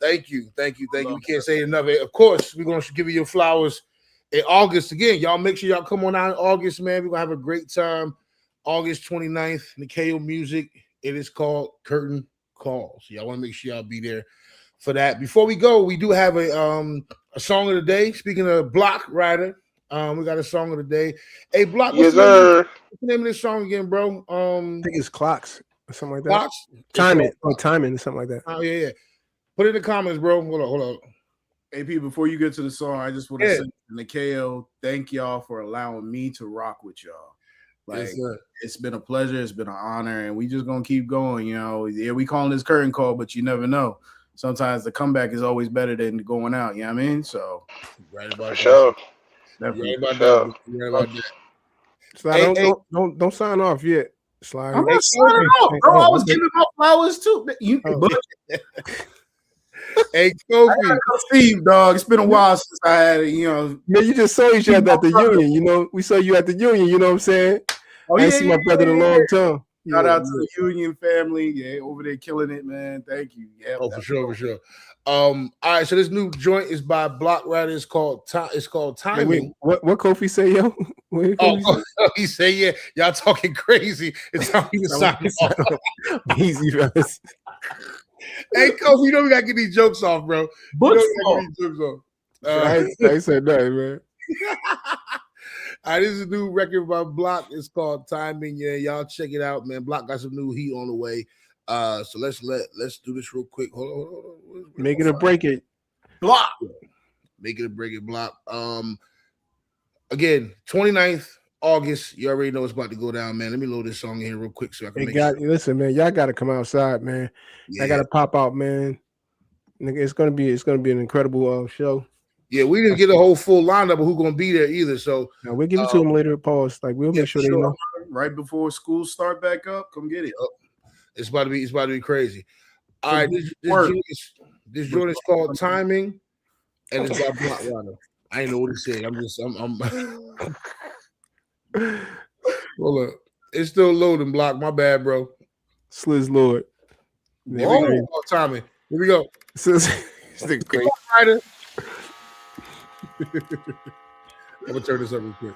Thank you. We can't say enough. Of course, we're gonna give you your flowers in August again. Y'all make sure y'all come on out in August, man. We're gonna have a great time. August 29th, Nikeo Music. It is called Curtain Calls. Y'all want to make sure y'all be there for that. Before we go, we do have a song of the day. Speaking of Block Rider, we got a song of the day. Hey, Block, what's the name of this song again, bro? I think it's Clocks or something like that. Clocks? Timing or something like that. Oh, yeah. Put it in the comments, bro. Hold on. AP, before you get to the song, I just want to say, Nikeo, thank y'all for allowing me to rock with y'all. Like, it's been a pleasure. It's been an honor, and we just gonna keep going. You know, yeah, we calling this curtain call, but you never know. Sometimes the comeback is always better than going out. You know what I mean? So, right about for sure. Right about that. Slide, don't sign off yet. Slide. I'm not signing off, bro. I was giving my flowers too. Hey, Kofi. Steve, dog. It's been a while since I had, Man, you just saw each other at the union. You know, we saw you at the union. You know what I'm saying? I ain't seen my brother in a long time. Shout out to the Union family. Yeah, over there killing it, man. Thank you. Yeah. Oh, for sure. All right, so this new joint is by Block Rider. It's called Timing. Wait, what Kofi say, yo? He say, yeah, y'all talking crazy. It's time to sign off. Easy, fellas. Hey, Kofi, you know we gotta get these jokes off, bro. I said nothing, man. All right, this is a new record by Block. It's called Timing. Yeah, y'all check it out, man. Block got some new heat on the way. So let's do this real quick. Hold on. Make it or break it. Block. Make it or break it. Block. Again, 29th August. You already know it's about to go down, man. Let me load this song in here real quick so I can listen, man. Y'all got to come outside, man. I got to pop out, man. It's gonna be an incredible show. Yeah, we didn't get a whole full lineup of who's gonna be there either. So now we'll give it to them later. Pause. Like we'll make sure they know right before school start back up. Come get it. It's about to be crazy. All right, this joint is called Timing, and it's by Block Rider. I ain't know what it said. I'm hold up. It's still loading, Block. My bad, bro. Sliz Lord. Timing. Here we go. It's great. Rider. I'm gonna turn this up real quick.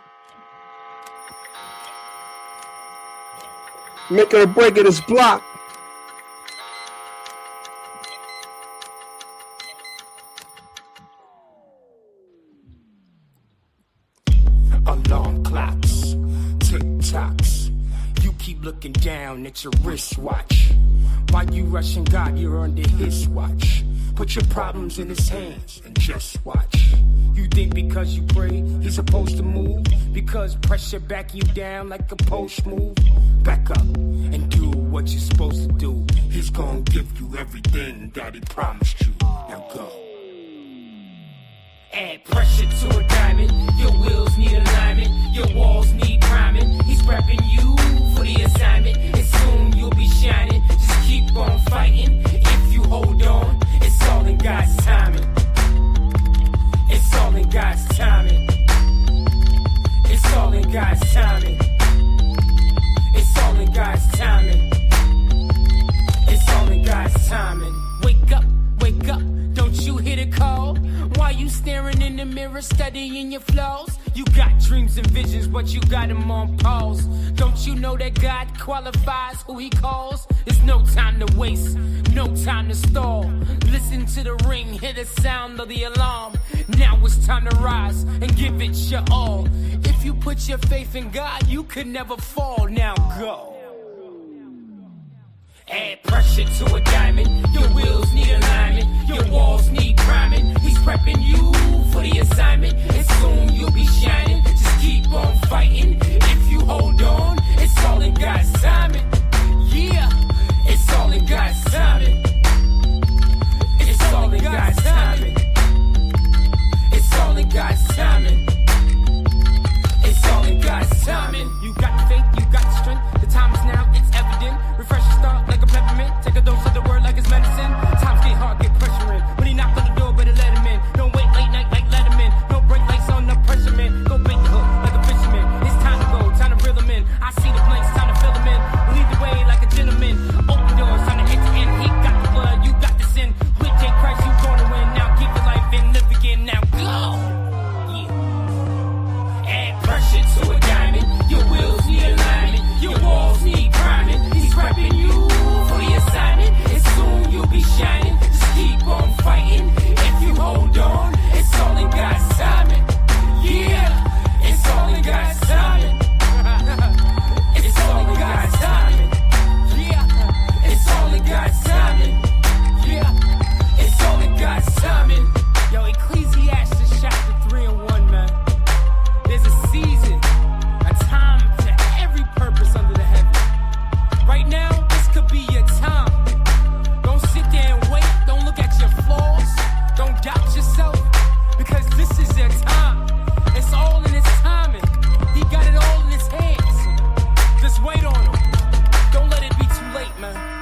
Make it or break it is Block. Alarm clocks, tick tocks. You keep looking down at your wristwatch. While you rushing God, you're under his watch. Put your problems in his hands and just watch. You think because you pray, he's supposed to move? Because pressure back you down like a post move? Back up and do what you're supposed to do. He's gonna give you everything that he promised you. Now go. Add pressure to a diamond. Your wheels need alignment. Your walls need priming. He's prepping you for the assignment. And soon you'll be shining. Just keep on fighting. If you hold on, it's all in God's timing. It's all in God's timing. It's all in God's timing. It's all in God's timing. It's all in God's timing. Wake up, don't you hear the call? Why you staring in the mirror, studying your flaws. You got dreams and visions, but you got them on pause. Don't you know that God qualifies who he calls? It's no time to waste, no time to stall. Listen to the ring, hear the sound of the alarm. Now it's time to rise and give it your all. If you put your faith in God, you could never fall. Now go. Add pressure to a diamond. Your wheels need alignment. Your walls need priming. He's prepping you for the assignment. And soon you'll be shining. Just keep on fighting. If you hold on, it's all in God's timing. Yeah, it's all in God's timing. It's all in God's timing. It's all in God's timing. It's all in God's timing. You got the faith, you got the strength. The time is now, it's evident. Refresh your start like a peppermint. Take a dose of the word like it's medicine. Times get hard, get pressure in. When he knock on the door, better let him in. Don't wait late night like Letterman. No break lights on the pressure man. Go bait the hook like a fisherman. It's time to go, time to reel him in. I see the blanks, time to fill him in. Lead the way like a gentleman. Open doors, time to enter in. He got the blood, you got the sin. With J. Christ, you gonna win. Now give your life and live again. Now go. Add pressure to a diamond. Your wheels need alignment. Your walls need priming. He's prepping you for the assignment. And soon you'll be shining. Just keep on fighting. If you hold on, it's all in God's timing. Yeah, it's all in God's timing. It's all in God's timing. Yeah, it's all in God's timing. Yeah, it's all in God's timing. Yo, Ecclesiastes chapter 3 and 1, man. There's a season, a time to every purpose under the heaven. Right now, this could be your time. Don't sit there and wait. Don't look at your flaws. Don't doubt yourself. Because this is your time. It's all in his timing. He got it all in his hands. Just wait on him. Don't let it be too late, man.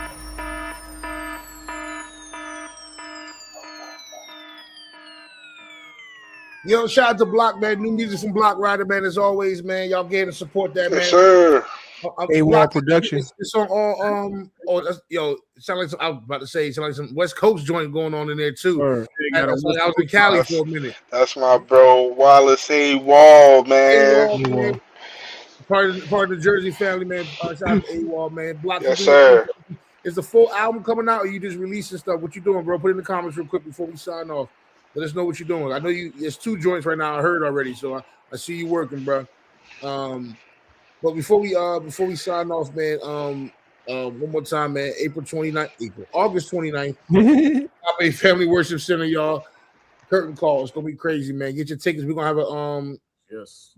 Yo, shout out to Block, man. New music from Block Rider, man. As always, man. Y'all get to support that, man. Yes, sir. AWOL production. It's on all yo, it sound like some, I was about to say it sound like some West Coast joint going on in there too. I was in Cali for a minute. That's my bro, Wallace A. Wall, man. AWOL, man. Part of the Jersey family, man. Shout out to AWOL, man. Block, Yes, sir. Is the full album coming out, or you just releasing stuff? What you doing, bro? Put it in the comments real quick before we sign off. Let us know what you're doing. I know there's 2 joints right now. I heard already, so I see you working, bro. But before we sign off, man, one more time, man. August 29th, Top 8 Family Worship Center, y'all. Curtain call. It's gonna be crazy, man. Get your tickets. We're gonna have a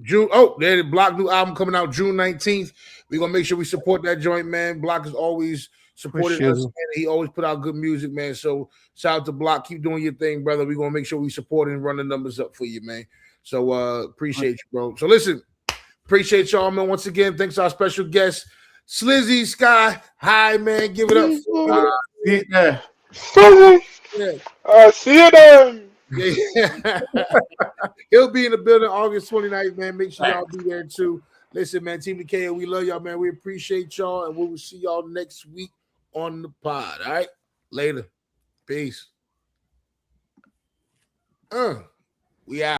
June. Oh, there's the Block new album coming out June 19th. We're gonna make sure we support that joint, man. Block is always supported us, man. He always put out good music, man. So shout out to Block. Keep doing your thing, brother. We're gonna make sure we support and run the numbers up for you, man. So appreciate you, bro. So listen, appreciate y'all, man. Once again, thanks to our special guest, Slizzy Sky. Hi, man. Give it up. Yeah. See you then. Yeah. He'll be in the building August 29th, man. Make sure y'all be there too. Listen, man, Team Nikeo, we love y'all, man. We appreciate y'all, and we will see y'all next week on the pod. All right, later. Peace. We out.